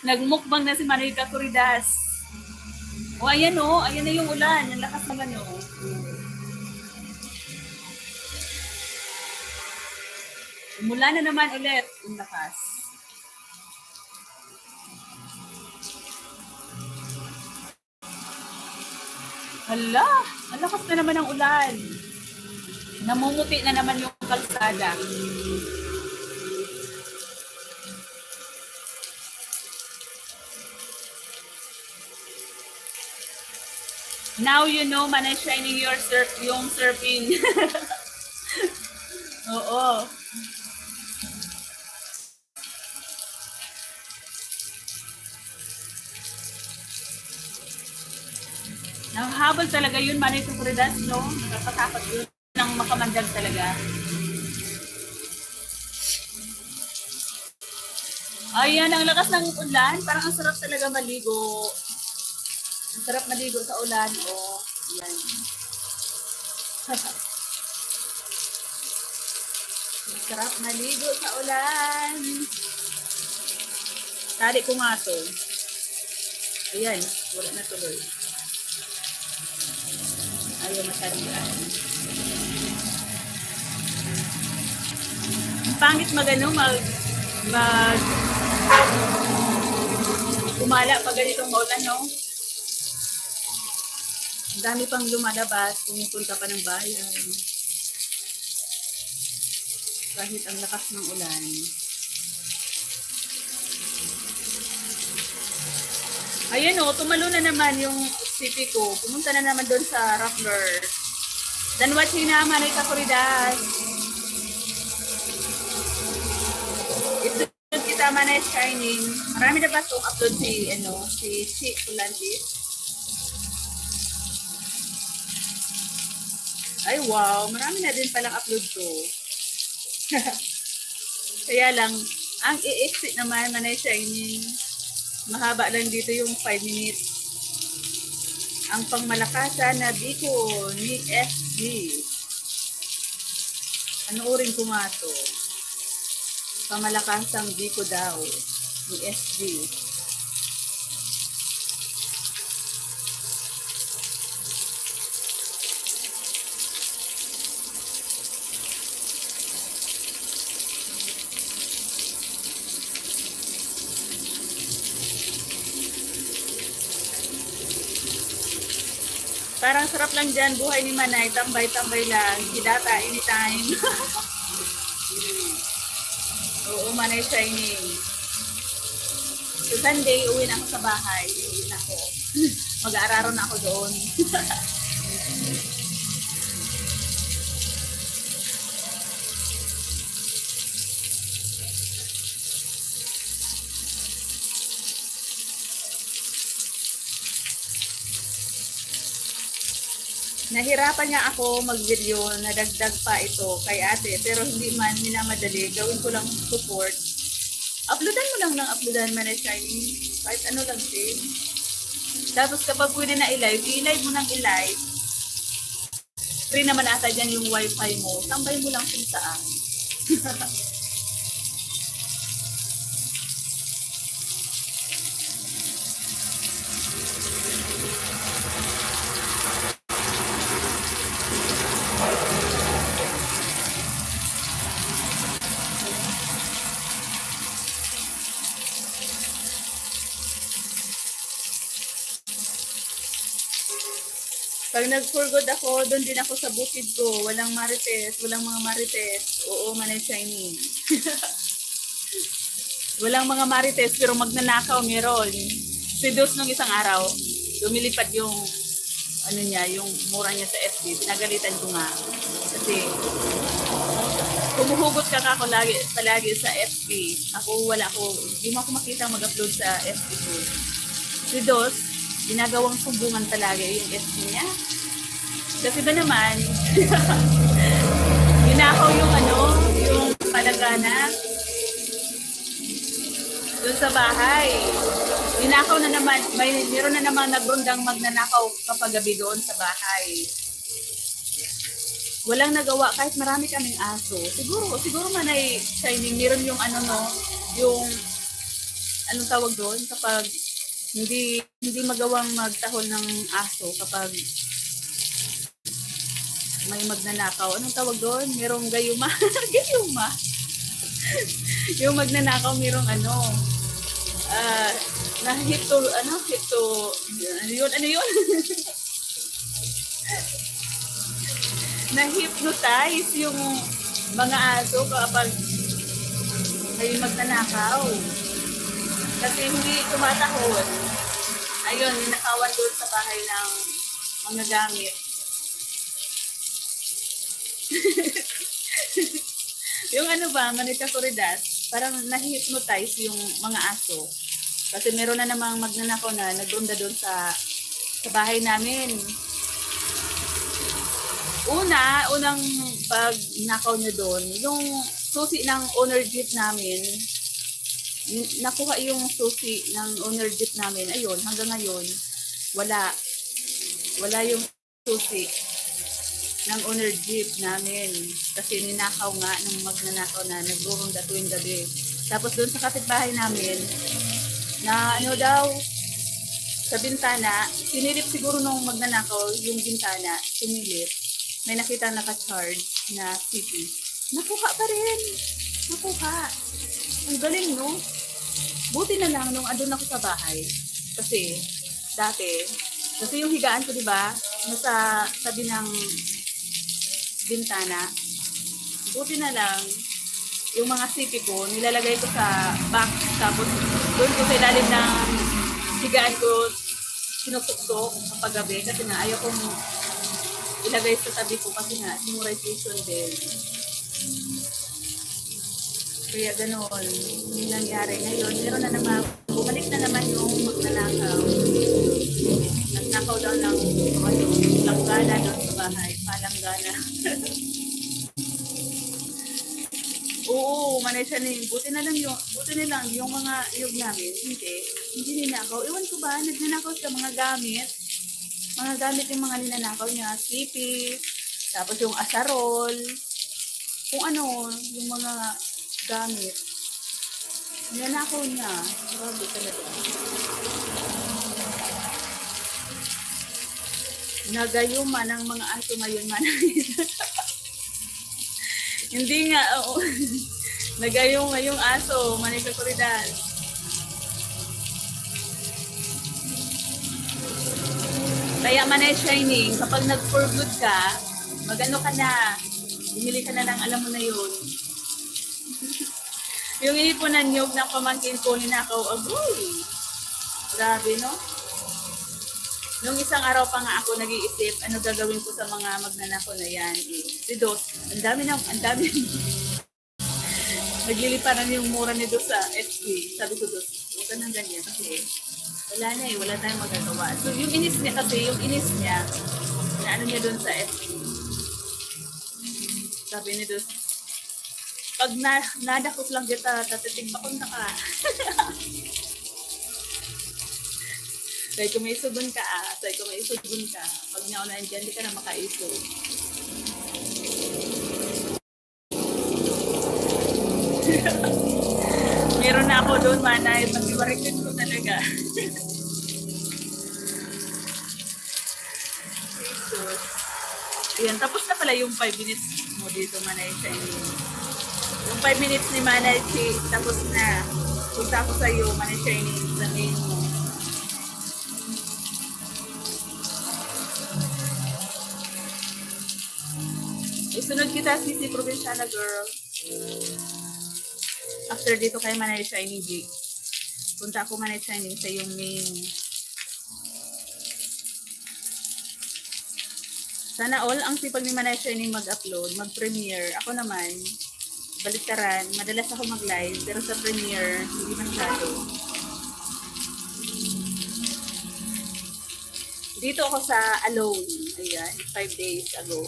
Nagmukbang na si Manoy Kakuridas. Ayan ayan na yung ulan. Ang lakas naman Mula na naman ulit ang lakas. Hala, ang lakas na naman ng ulan. Namumuti na naman yung kalsada. Now you know, Manay Shining, yung surfing. Oo. Nahabol talaga yun, Manay Tukuridas, no? Nakatakot yun ng makamandag talaga. Ayan, ang lakas ng ulan. Parang ang sarap talaga maligo. Ang sarap maligo sa ulan. Oh, yan. Ang sarap maligo sa ulan. Tali ko nga to. Ayan, wala na tuloy. Ayaw masyadong yan. Ang pangit kumala pag ganitong maulan, no? Ang dami pang lumalabas, pumupunta pa ng bayan. Kahit ang lakas ng ulan. Ayan o, tumalo na naman yung city ko. Pumunta na naman doon sa Rappler. Dan watching naman ay Kakuridas. Ito kita man ay Shining. Marami na ba itong upload si Chi Ulantis? Ay wow, marami na din palang upload to. Kaya lang, ang i-exit naman Manay Shining. Mahaba lang dito yung 5 minutes. Ang pangmalakasan na Biko ni SG. Panoorin ko nga to. Pangmalakasang Biko daw ni SG. Parang sarap lang dyan, buhay ni Manay, tambay-tambay lang, hidata anytime. Oo, Manay Shining. So Sunday, uwi na ako sa bahay, uwi na ako. Mag-aararo na ako doon. Nahirapan niya ako mag-video, nadagdag pa ito kay ate, pero hindi man minamadali, gawin ko lang support. Uploadan mo lang ng uploadan, Manay Shining, kahit ano lang din. Tapos kapag pwede na i-live mo nang i-live. Free naman ata dyan yung wifi mo, tambay mo lang kung saan. Pag nag-forgood ako, doon din ako sa bukid ko. Walang marites, walang mga marites. Oo, Manay Shining. Walang mga marites, pero magnanakaw meron. Si Dos nung isang araw, lumilipad yung yung mura niya sa FB. Pinagalitan ko nga. Kasi, humuhugot ka ako palagi sa FB. Hindi mo ako makita mag-upload sa FB ko. Si Dos, ginagawang sumbungan talaga yung FB niya. Kasi ba naman, ginakaw yung palagana doon sa bahay. Ninakaw na naman, meron na naman nagrundang magnanakaw kapag gabi doon sa bahay. Walang nagawa kahit marami kaming aso. Siguro Manay Shining, meron yung yung anong tawag doon kapag hindi magawang magtahol ng aso kapag may magnanakaw. Anong tawag doon? Merong gayuma. Gayuma. Yung magnanakaw merong ano yun? Na-hypnotize yung mga aso kapag may magnanakaw. Kasi hindi tumatahol. Ayun, ninakawan doon sa bahay ng mga gamit. Yung ano ba, Manita Corridas, parang na-hypnotize yung mga aso. Kasi meron na namang magnanakaw na nagronda doon sa bahay namin. Unang pag nakaw niya doon, yung susi ng owner jeep namin, nakuha yung susi ng owner jeep namin. Ayun, hanggang ngayon, wala. Wala yung susi ng owner jeep namin. Kasi ninakaw nga ng magnanakaw na nagrurunda tuwing gabi. Tapos doon sa kapitbahay namin, na ano daw, sa bintana, sinilip siguro nung magnanakaw yung bintana, sinilip. May nakita naka-charge na city. Nakuha pa rin. Nakuha. Ang galing, no? Buti na lang nung andun ako sa bahay. Kasi, kasi yung higaan ko, di ba, nasa tabi ng bintana. Buti na lang, yung mga city ko, nilalagay ko sa box. Tapos, doon ko sa ilalim ng higaan ko, sinusukso kapag gabi. Kasi nga, ayaw kong ilagay sa tabi ko kasi nga, memorization din. Kaya ganoon, yung nangyari ngayon. Meron na naman, bumalik na naman yung magnanakaw. Nagnakaw daw ng langgana doon sa bahay. Palanggana. Oo, manay siya ni. Buti na lang yung mga iyog namin. Hindi ninakaw. Ewan ko ba, nagnanakaw sa mga gamit. Mga gamit yung mga ninanakaw niya. Sipi, tapos yung asarol. Kung ano, yung mga gamit. Ninanakaw niya. Grabe talaga. Nagayuma ng mga aso ngayon man. Hindi nga, oo. Nagayuma yung aso, Manita Corridas. Kaya Manay Shining, kapag nag-for good ka, magano ka na, bumili ka na ng alam mo na yun. Yung inipunan niyog ng pamangkin ko, ninakaw, agoy. Grabe, no? Nung isang araw pa nga ako nag-iisip, ano gagawin ko sa mga magnanakaw na yan. Si Dos, ang dami. Nagliliparan yung mura ni Dos sa FB. Sabi ko, Dos, huwag ka nang ganyan kasi wala na wala tayong magagawa. So yung inis niya, na ano niya doon sa FB. Sabi ni Dos, pag nadakot lang kita, tatitigmakon na ka. Sabi ko may isubon ka Pag naunahan dyan, di ka na makaiso. Meron na ako doon, Manay. Pag-iwarikit ko talaga. Jesus. Ayan, tapos na pala yung 5 minutes mo dito, Manay, sa inyo. Yung 5 minutes ni Manay, tapos na. Punta ako sa iyo, Manay Shining, sa main mo. Isunod kita, Sisi Provinciana Girl. After dito kay Manay Shining G. Punta ako Manay Shining sa yung main. Sana all ang sipag ni Manay Shining mag-upload, mag-premiere. Ako naman, baliktaran. Madalas ako mag-live, pero sa premiere, hindi masyado. Dito ako sa Alone. Ayan, 5 days ago.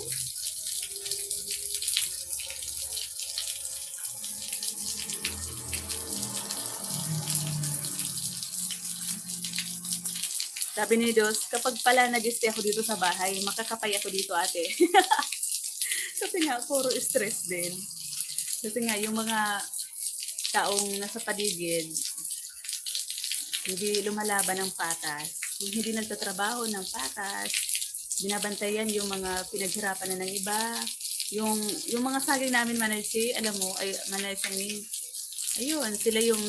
Sabi ni Dos, kapag pala nag-stay ako dito sa bahay, makakapay ako dito, ate. Kasi nga, puro stress din. Kasi nga, yung mga taong nasa paligid, hindi lumalaban ng patas. Yung hindi nagtatrabaho ng patas, binabantayan yung mga pinaghirapan na ng iba. Yung mga saging namin, Manaysi, alam mo, ay Manaysi, ayun, sila yung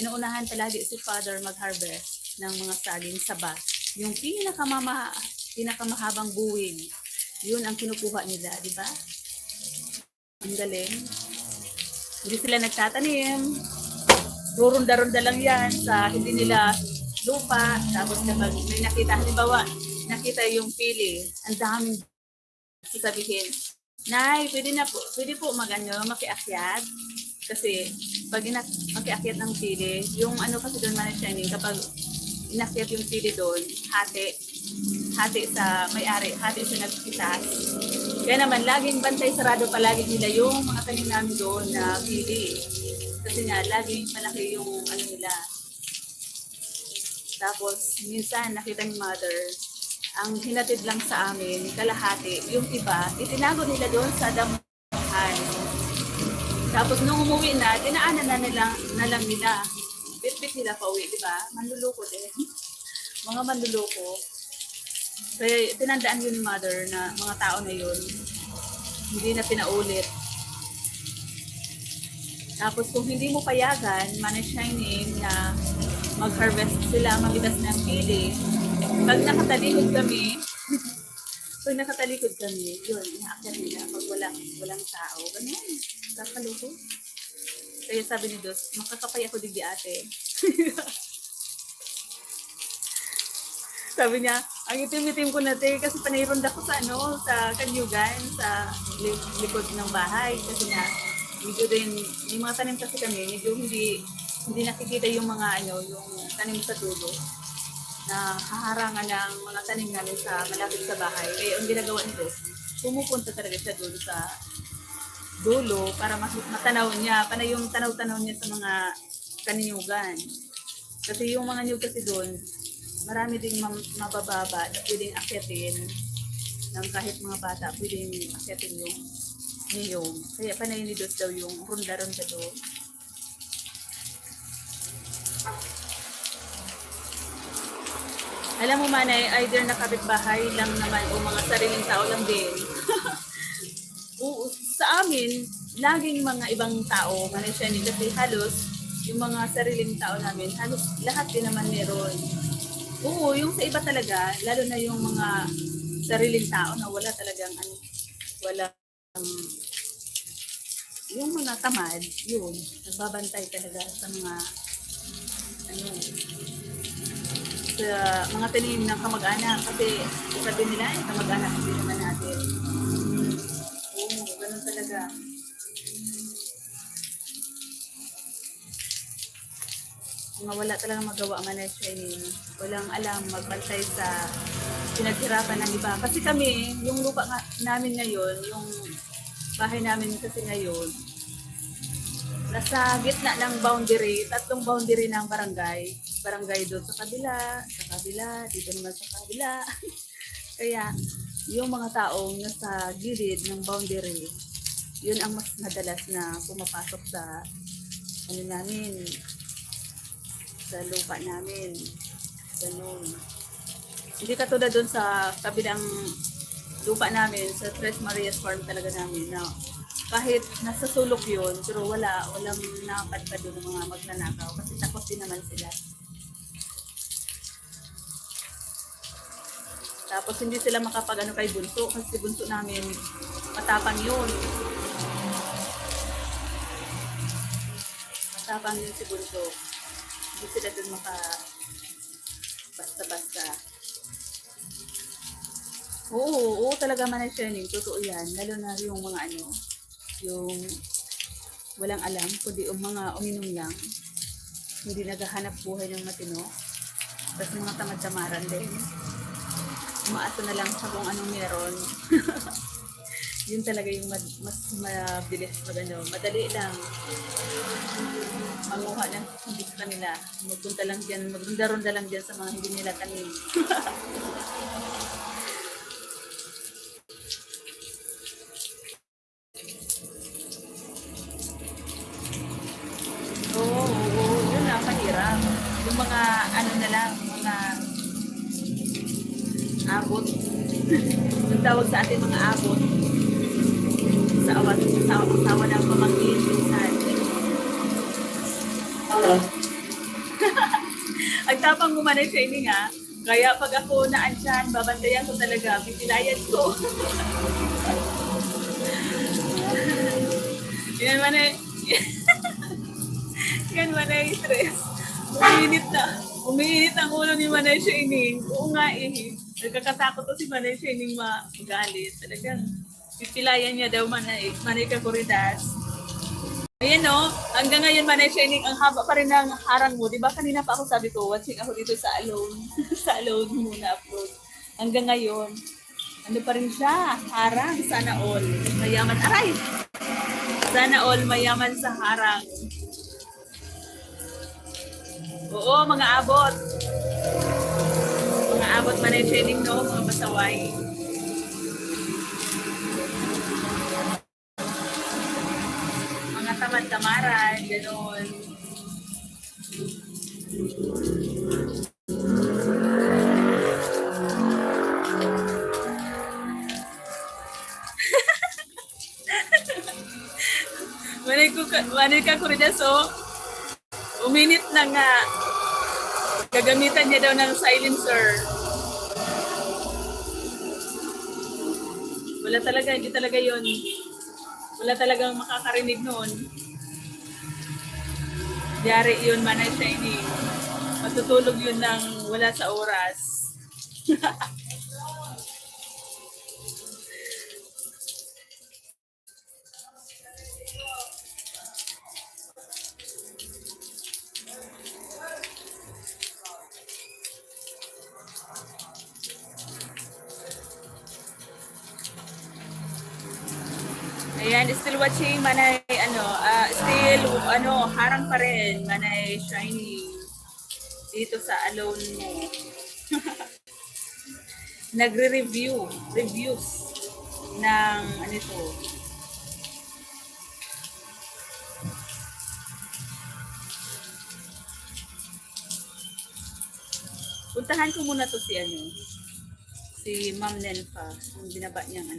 inuunahan palagi si Father mag-harvest ng mga saging saba. Yung pinakamahabang buwing. Yun ang kinukuha nila, di ba? Ang galing. Hindi sila nagtatanim. Rurunda-runda lang yan sa hindi nila lupa. Tapos kapag may nakita, halimbawa, nakita yung pili, ang daming sasabihin, Nay, pwede po makiakyat. Kasi pag makiakyat ng pili, yung ano kasi doon man shining, kapag inakyat yung pili doon, hati sa may-ari, hati sa nagpitas. Kaya naman, laging bantay sarado palagi nila yung mga tanim namin doon na pili. Kasi nga, laging malaki yung ano nila. Tapos, minsan, nakita ni mother, ang hinatid lang sa amin, kalahati, yung iba, itinago nila doon sa damuhan. Tapos, nung umuwi na, dinaanan na lang nila. Bit-bit nila pa uwi, di ba? Manluloko din. Mga manluloko. Kaya tinandaan yun ni mother na mga tao na yun, hindi na pinaulit. Tapos kung hindi mo payagan, Manay Shining, na mag-harvest sila, mamitas ng pili, pag nakatalikod kami, yun, inaakyat nila pag walang tao. Ganyan, kakaluko. Kaya sabi ni Dos, makakapay ako digdi ate. Sabi niya, ang itim-itim ko na te, kasi panayronda ko sa Kanyugan, sa likod ng bahay. Kasi nga, medyo din, may mga tanim kasi kami, medyo hindi nakikita yung mga yung tanim sa dulo na haharangan ng mga tanim namin sa malapit sa bahay. Kaya ang ginagawa nito, pumupunta talaga siya doon sa dulo para mas matanaw niya, panay yung tanaw-tanaw niya sa mga kaninyugan. Kasi yung mga niyog kasi doon, marami ding mabababa na pwedeng akyatin ng kahit mga bata, pwedeng akyatin yung niyog. Kaya panay ni Dos daw yung runda-runda doon. Alam mo Manay, either na kapitbahay lang naman o mga sariling tao lang din. Sa amin, laging mga ibang tao, Manay Shining, kasi halos yung mga sariling tao namin, halos lahat din naman meron. Oo, yung sa iba talaga, lalo na yung mga sariling tao na wala talagang yung mga tamad, yun, nagbabantay talaga sa mga sa mga tanim ng kamag-anak kasi sabi nila yung kamag-anak hindi naman natin. Oo, ganun talaga. Mga wala talagang magawa Manay Shining. Walang alam magbantay sa pinaghirapan ng iba. Kasi kami, yung lupa namin ngayon, yung bahay namin kasi ngayon, nasa gitna ng boundary, tatlong boundary ng barangay. Barangay doon sa kabila, dito naman sa kabila. Kaya, yung mga taong nasa gilid ng boundary, yun ang mas madalas na pumapasok sa namin, sa lupa namin. Ganun. Hindi katulad doon sa kabilang lupa namin, sa Tres Marias Farm talaga namin, na kahit nasa sulok yun, pero walang nakapadpad doon ng mga magnanakaw kasi takot din naman sila. Tapos hindi sila makapag kay Bunso kasi Bunso namin matapang yun. Matapang yun si Bunso. Hindi sila doon basta-basta. Oo talaga Manay Shining, totoo yan. Lalo na yung mga yung walang alam, kundi yung mga uminom lang. Hindi naghahanap buhay ng matino. Tapos mga tamad-tamaran din. Umaasa na lang sa kung anong meron. Yun talaga yung mas mabilis madali lang manguha ng hindi sa kanila. Magpunta lang dyan, magrunda-runda lang dyan sa mga hindi nila tanim. Oo, yun lang, mahirap. Yung mga na lang, mga abot. Yung tawag sa atin mga abot. Asawa ng pamangkin. Ang tapang mo Manay Shining ha. Kaya pag ako naandyan, babantayan ko talaga, pipinayan ko. Yan man eh. Yan Manay stress. Umiinit na. Umiinit ang ulo ni Manay Shining. Oo nga eh. Nagkakatakot to si Manay Shining magalit. Talagang pipilayan niya daw Manay Kakuridas. Ayan o, hanggang ngayon Manay Shining, ang haba pa rin ng harang mo. Diba kanina pa ako sabi ko, watching ako dito sa Alone. Sa Alone muna upload. Hanggang ngayon, ano pa rin siya? Harang, sana all. Mayaman, aray! Sana all mayaman sa harang. Oo, mga abot. Mga abot Manay Shining, no? Mga pasaway. Mga tamad-tamaran, gano'n. Manay ka Kuridas, oh. Uminit na nga. Gagamitan niya daw ng silencer. Wala talaga, hindi talaga yon. Wala talagang makakarinig noon. Yari yun, Manay Shining. Matutulog yun ng wala sa oras. Ayan, still watching Manay, harang pa rin, Manay Shining. Dito sa Alone mo. Reviews ng, ano ito, puntahan ko muna to si Ma'am Nenfa, yung binaba niyang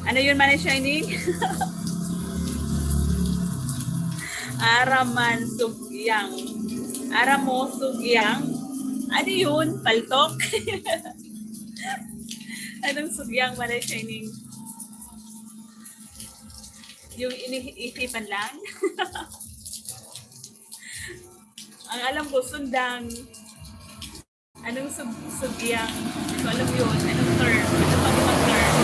ano yun Manay Shining? Araman Sugyang. Aramo Sugyang. Ano yun? Paltok? Anong Sugyang Manay Shining? Yung iniisipan lang? Ang alam ko, sundang. Anong Sugyang? Hindi ko alam yun. Anong term? Ano pang ibang term?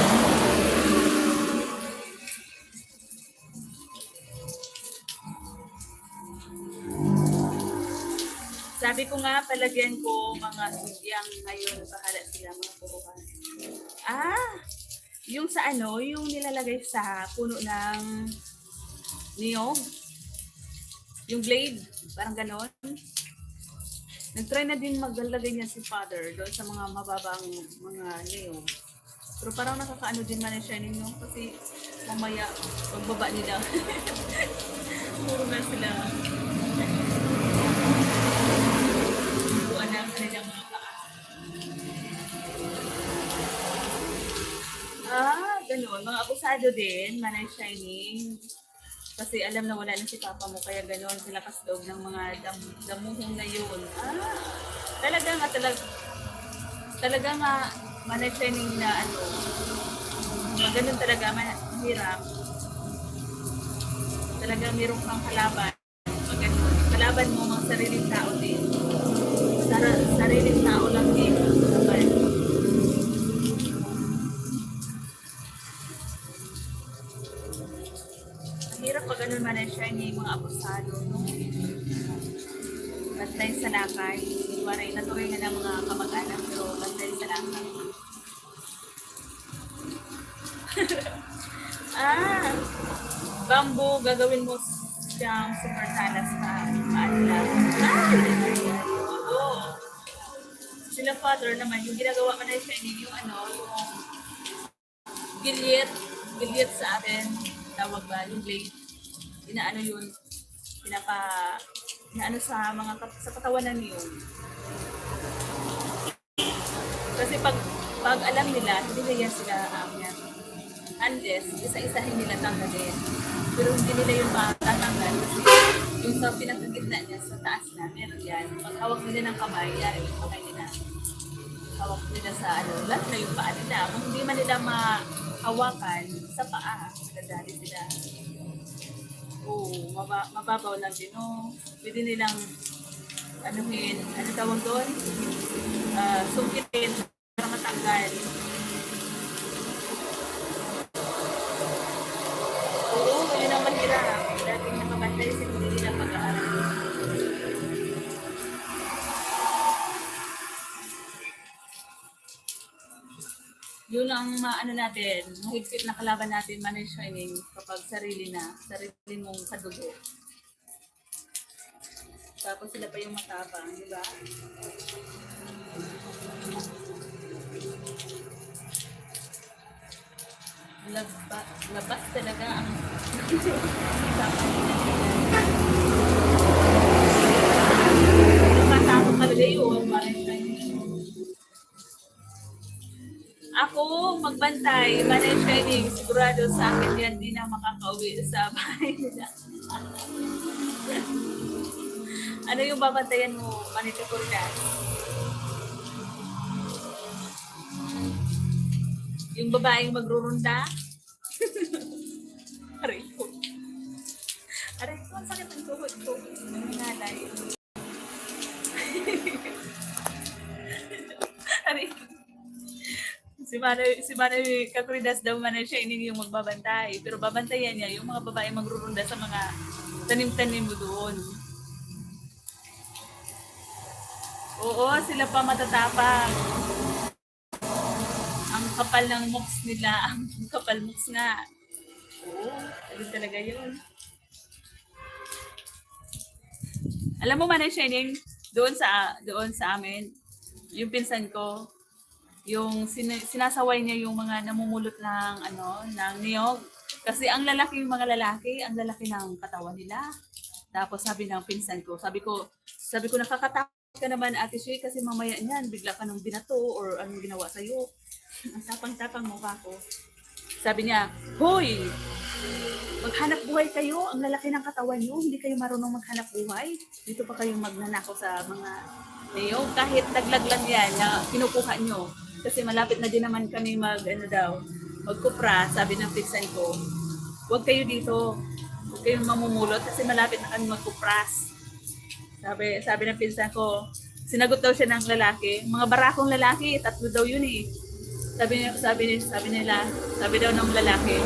Sabi ko nga, palagyan ko mga sugyang ngayon. Bahala sila mga puruhan. Yung sa yung nilalagay sa puno ng niyog. Yung blade, parang ganon. Nag-try na din maglalagay niya si Father doon sa mga mababang mga niyog. Pero parang nakakaano din Manay Shining, no? Kasi mamaya, pagbaba nila. Puro na sila. Ganun. Mga abusado din, Manay Shining. Kasi alam na wala na si Papa mo, kaya gano'n sila kasloob ng mga damuhong na yun. Talaga nga, Manay Shining na ganun talaga, mahirap. Talaga mayroong kang kalaban. Kalaban mo mga sariling tao din. Sariling tao lang din. Hirap pag ganun Manay Shining, mga abusado, no? Bantay sa lakay. Waray na turingan ng mga kamag-anak, pero bantay sa lakay. Bamboo, gagawin mo siyang super talas na maadla. Oo. Sila Father naman, yung ginagawa Manay Shining, yung gilyet sa atin. Tawag ba, yung blade, inaano yun, inaano sa sa katawan ng yun. Kasi pag alam nila, hindi na yan sila yan. Unless, isa-isahin nila tanggalin. Pero hindi nila yung tatanggal kasi Yung sa pinakagitna niya, sa taas na, meron yan. Pag hawak nila ng kamay, yan yung kamay nila. Hawak nila sa ano, lahat na yung paa nila. Kung hindi man nila mahawakan sa paa, nadali sila. Oo, mababaw lang din. No? Pwede nilang, anuhin, ano tawag doon? Sungkitin para matanggal. Oo, yun ang mahirap. Dating nakabantay sa hindi nila pag-aaral. Yun ang maano natin, mahigpit na kalaban natin, money shining, kapag sarili mong kadugo. Tapos sila pa yung matapang, di ba? Labas talaga ang nakatakot talaga yun, money shining. Ako, magbantay, money shining, sigurado sa akin yan, di na makakauwi sa bahay nila. Ano yung babantayan mo, Manita Cordas? Yung babaeng magrurunda? Aray ko. Aray ko, ang sakit ang tuhod ko. Nangingalay. Aray ko. Si Manay Kakuridas daw man siya yung magbabantay. Pero babantayan niya yung mga babaeng magrurunda sa mga tanim-tanim mo doon. Oo, sila pa matatapang. Ang kapal ng moks nila, ang kapal moks nga. Oo, ayun talaga yun. Alam mo man Shining, doon sa amin, yung pinsan ko, yung sinasaway niya yung mga namumulot ng ng niyog. Kasi ang mga lalaki, ang lalaki ng katawan nila. Tapos sabi ng pinsan ko, sabi ko nakakatakot ka naman Ate Shay kasi mamaya niyan bigla ka nang binato or anong ginawa sa iyo. Ang tapang-tapang mo pa ako. Sabi niya, "Hoy, maghanap buhay kayo, ang lalaki ng katawan niyo, hindi kayo marunong maghanap buhay. Dito pa kayo magnanakaw sa mga niyog kahit daglag lang yan na kinukuha niyo." Kasi malapit na din naman kami magkupra, sabi ng pinsan ko, "Huwag kayo dito. Huwag kayong mamumulot kasi malapit na kami magkupras." Sabi ng pinsan ko, sinagot daw siya ng lalaki, mga barakong lalaki, 3 daw yun eh. Sabi daw ng lalaki,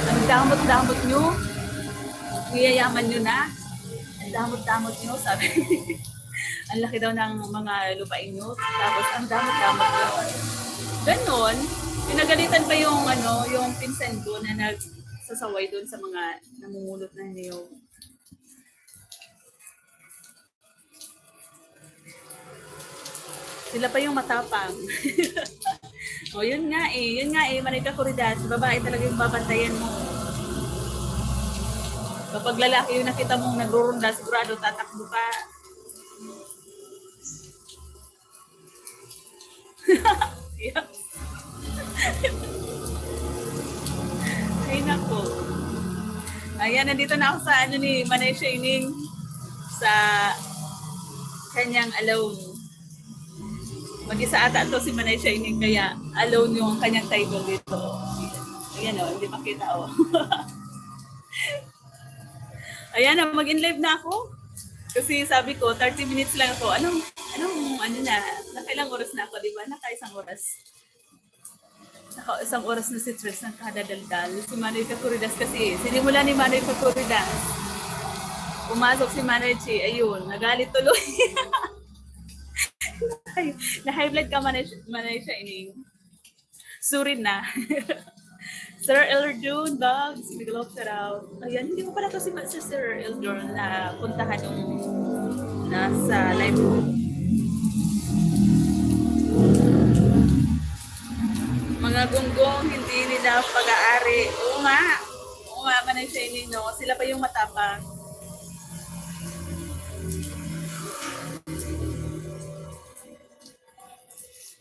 "Ang damot-damot nyo, niyayaman nyo na. Ang damot-damot nyo," sabi. Ang laki daw ng mga lupain nyo, tapos ang damot-damot nyo. Ganon, pinagalitan pa yung pinsan ko na nagsasaway doon sa mga namumulot na niyog. Sila pa yung matapang. O yun nga eh, Manita Corridas, babae talaga yung babantayan mo. Kapag lalaki yung nakita mong nagrurunda, sigurado tatakbo ka. Ay nako. Ayan, nandito na ako sa ni Manay Shining sa kanyang alone. Mag-isa ata ito si Manay Shining kaya alone yung kanyang table dito. Ayan o, hindi makita o. Ayan o, mag-in-live na ako. Kasi sabi ko, 30 minutes lang ako. Nakailang oras na ako, di ba? Naka-isang oras na si Tres ng kadadaldal. Si Manay Kakuridas kasi, sinimula ni Manay Kakuridas. Pumasok si Manay Chi, ayun, nagalit tuloy. Na-high blood ka Manay Shining. Surin na. Sir Eldron, dogs, big love shout out. Ayan, hindi ko pala to si Sir Eldron na puntahan yung nasa live room. Mga gunggong, hindi nila pag-aari. Oo nga, Manay Shining, no? Sila pa yung matapang.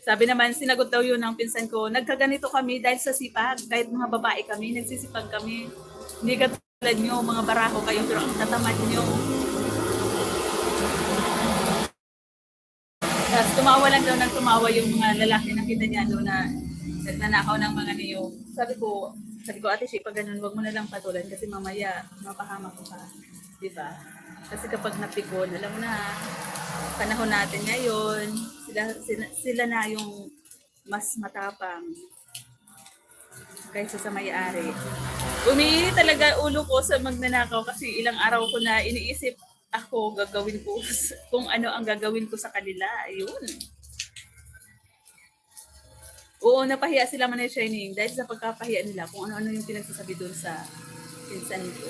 Sabi naman, sinagot daw yun ng pinsan ko, nagkaganito kami dahil sa sipag. Kahit mga babae kami, nagsisipag kami. Hindi ka nyo, mga baraho kayo, pero ang tatamad nyo. Tapos tumawa lang daw ng tumawa yung mga lalaki na kita niya doon na nagnanakaw ng mga niyo. Sabi ko, ate Shea, pag ganun, wag mo na lang patulan kasi mamaya mapahamak ko pa. Diba? Kasi kapag napikon, alam mo na, panahon natin ngayon, sila na yung mas matapang kaysa sa may-ari. Umiinit talaga ulo ko sa magnanakaw kasi ilang araw ko na iniisip ako gagawin ko kung ano ang gagawin ko sa kanila. Ayun. Oo, napahiya sila man Shining dahil sa pagkapahiya nila kung ano-ano yung pinagsasabi doon sa pinsan ko.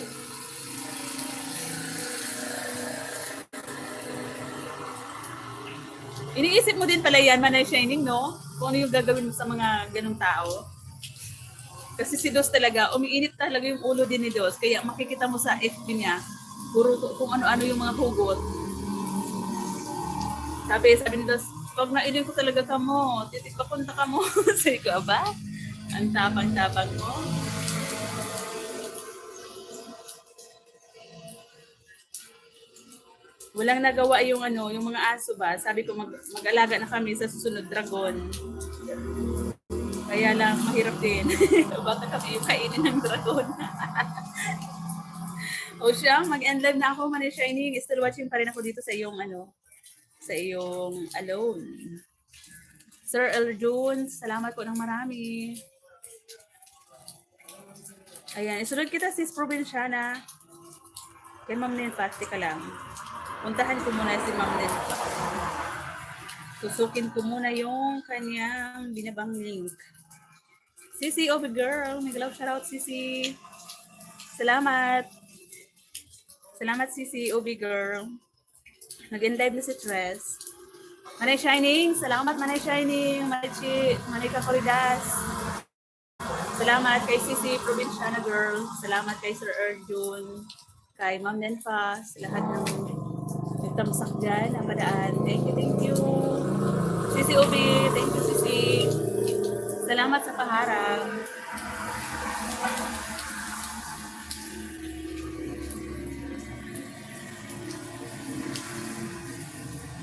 Iniisip mo din pala yan, Manay Shining, no? Kung ano yung gagawin mo sa mga ganong tao. Kasi si Dos talaga, umiinit talaga yung ulo din ni Dos. Kaya makikita mo sa FB niya, puro kung ano-ano yung mga hugot. Sabi ni Dos, pag nailin ko talaga ka mo, titik papunta ka mo. Sabi ko, aba? Ang tapang-tapang mo. Walang nagawa yung yung mga aso ba? Sabi ko mag-alaga na kami sa susunod dragon. Kaya lang mahirap din. Baka kami yung kainin ng dragon. O siya, mag-end live na ako, Manay Shining. Still watching pa rin ako dito sa iyong sa iyong alone. Sir Eljun, salamat po ng marami. Ayan, isunod kita sis Provinciana. Kay Ma'am Nenfa, ka lang. Puntahan ko muna si Ma'am Nenfa. Susukin ko muna yung kanyang binabang link. Sisi, Obi Girl. May love shoutout, Sisi. Salamat. Salamat, Sisi, Obi Girl. Nag-end live na si Tres. Manay Shining. Salamat, Manay Shining. Manay Kakoridas. Salamat kay Sisi, Provinciana Girl. Salamat kay Sir Erjun. Kay Ma'am Nenfa. Sa lahat ng nagtamsak dyan, ang padaan. Thank you. Sisi Obi. Thank you, Sisi. Salamat sa paharap.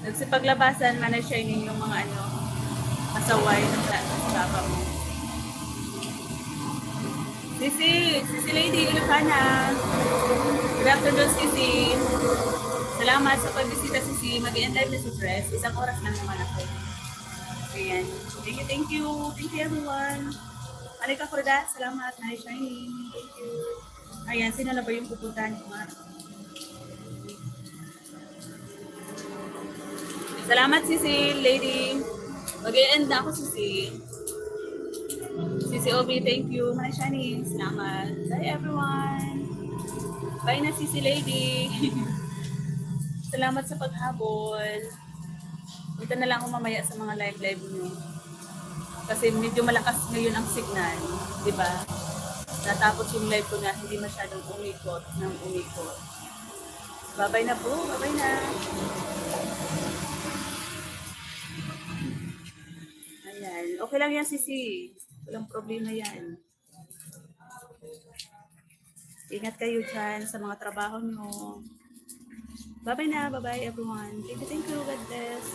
Nagsipaglabasan, Manay Shining yung mga kasaway ng kasama mo. Sisi Lady Ilocana. Good afternoon, Sisi. Salamat sa pagbisita, Sisi. Mag-end live na si Press. 1 oras lang naman ako. Ayan. Thank you. Thank you, everyone. Alika Corda, salamat. Manay Shining. Thank you. Ayan, sino na ba yung pupuntahan ko? Salamat, Sisi, Lady. Mag-end na ako, Sisi. Sisi Obi, thank you. Manay Shining, salamat. Bye, everyone. Bye na, Sisi Lady. Salamat sa paghabol. Punta na lang ako mamaya sa mga live nyo. Kasi medyo malakas ngayon ang signal. Diba? Natapos yung live ko na hindi masyadong umikot. Bye-bye na po. Bye-bye na. Ayan. Okay lang yan, Sisi. Walang problema yan. Ingat kayo dyan sa mga trabaho nyo. Bye-bye na. Bye-bye, everyone. Thank you. God bless.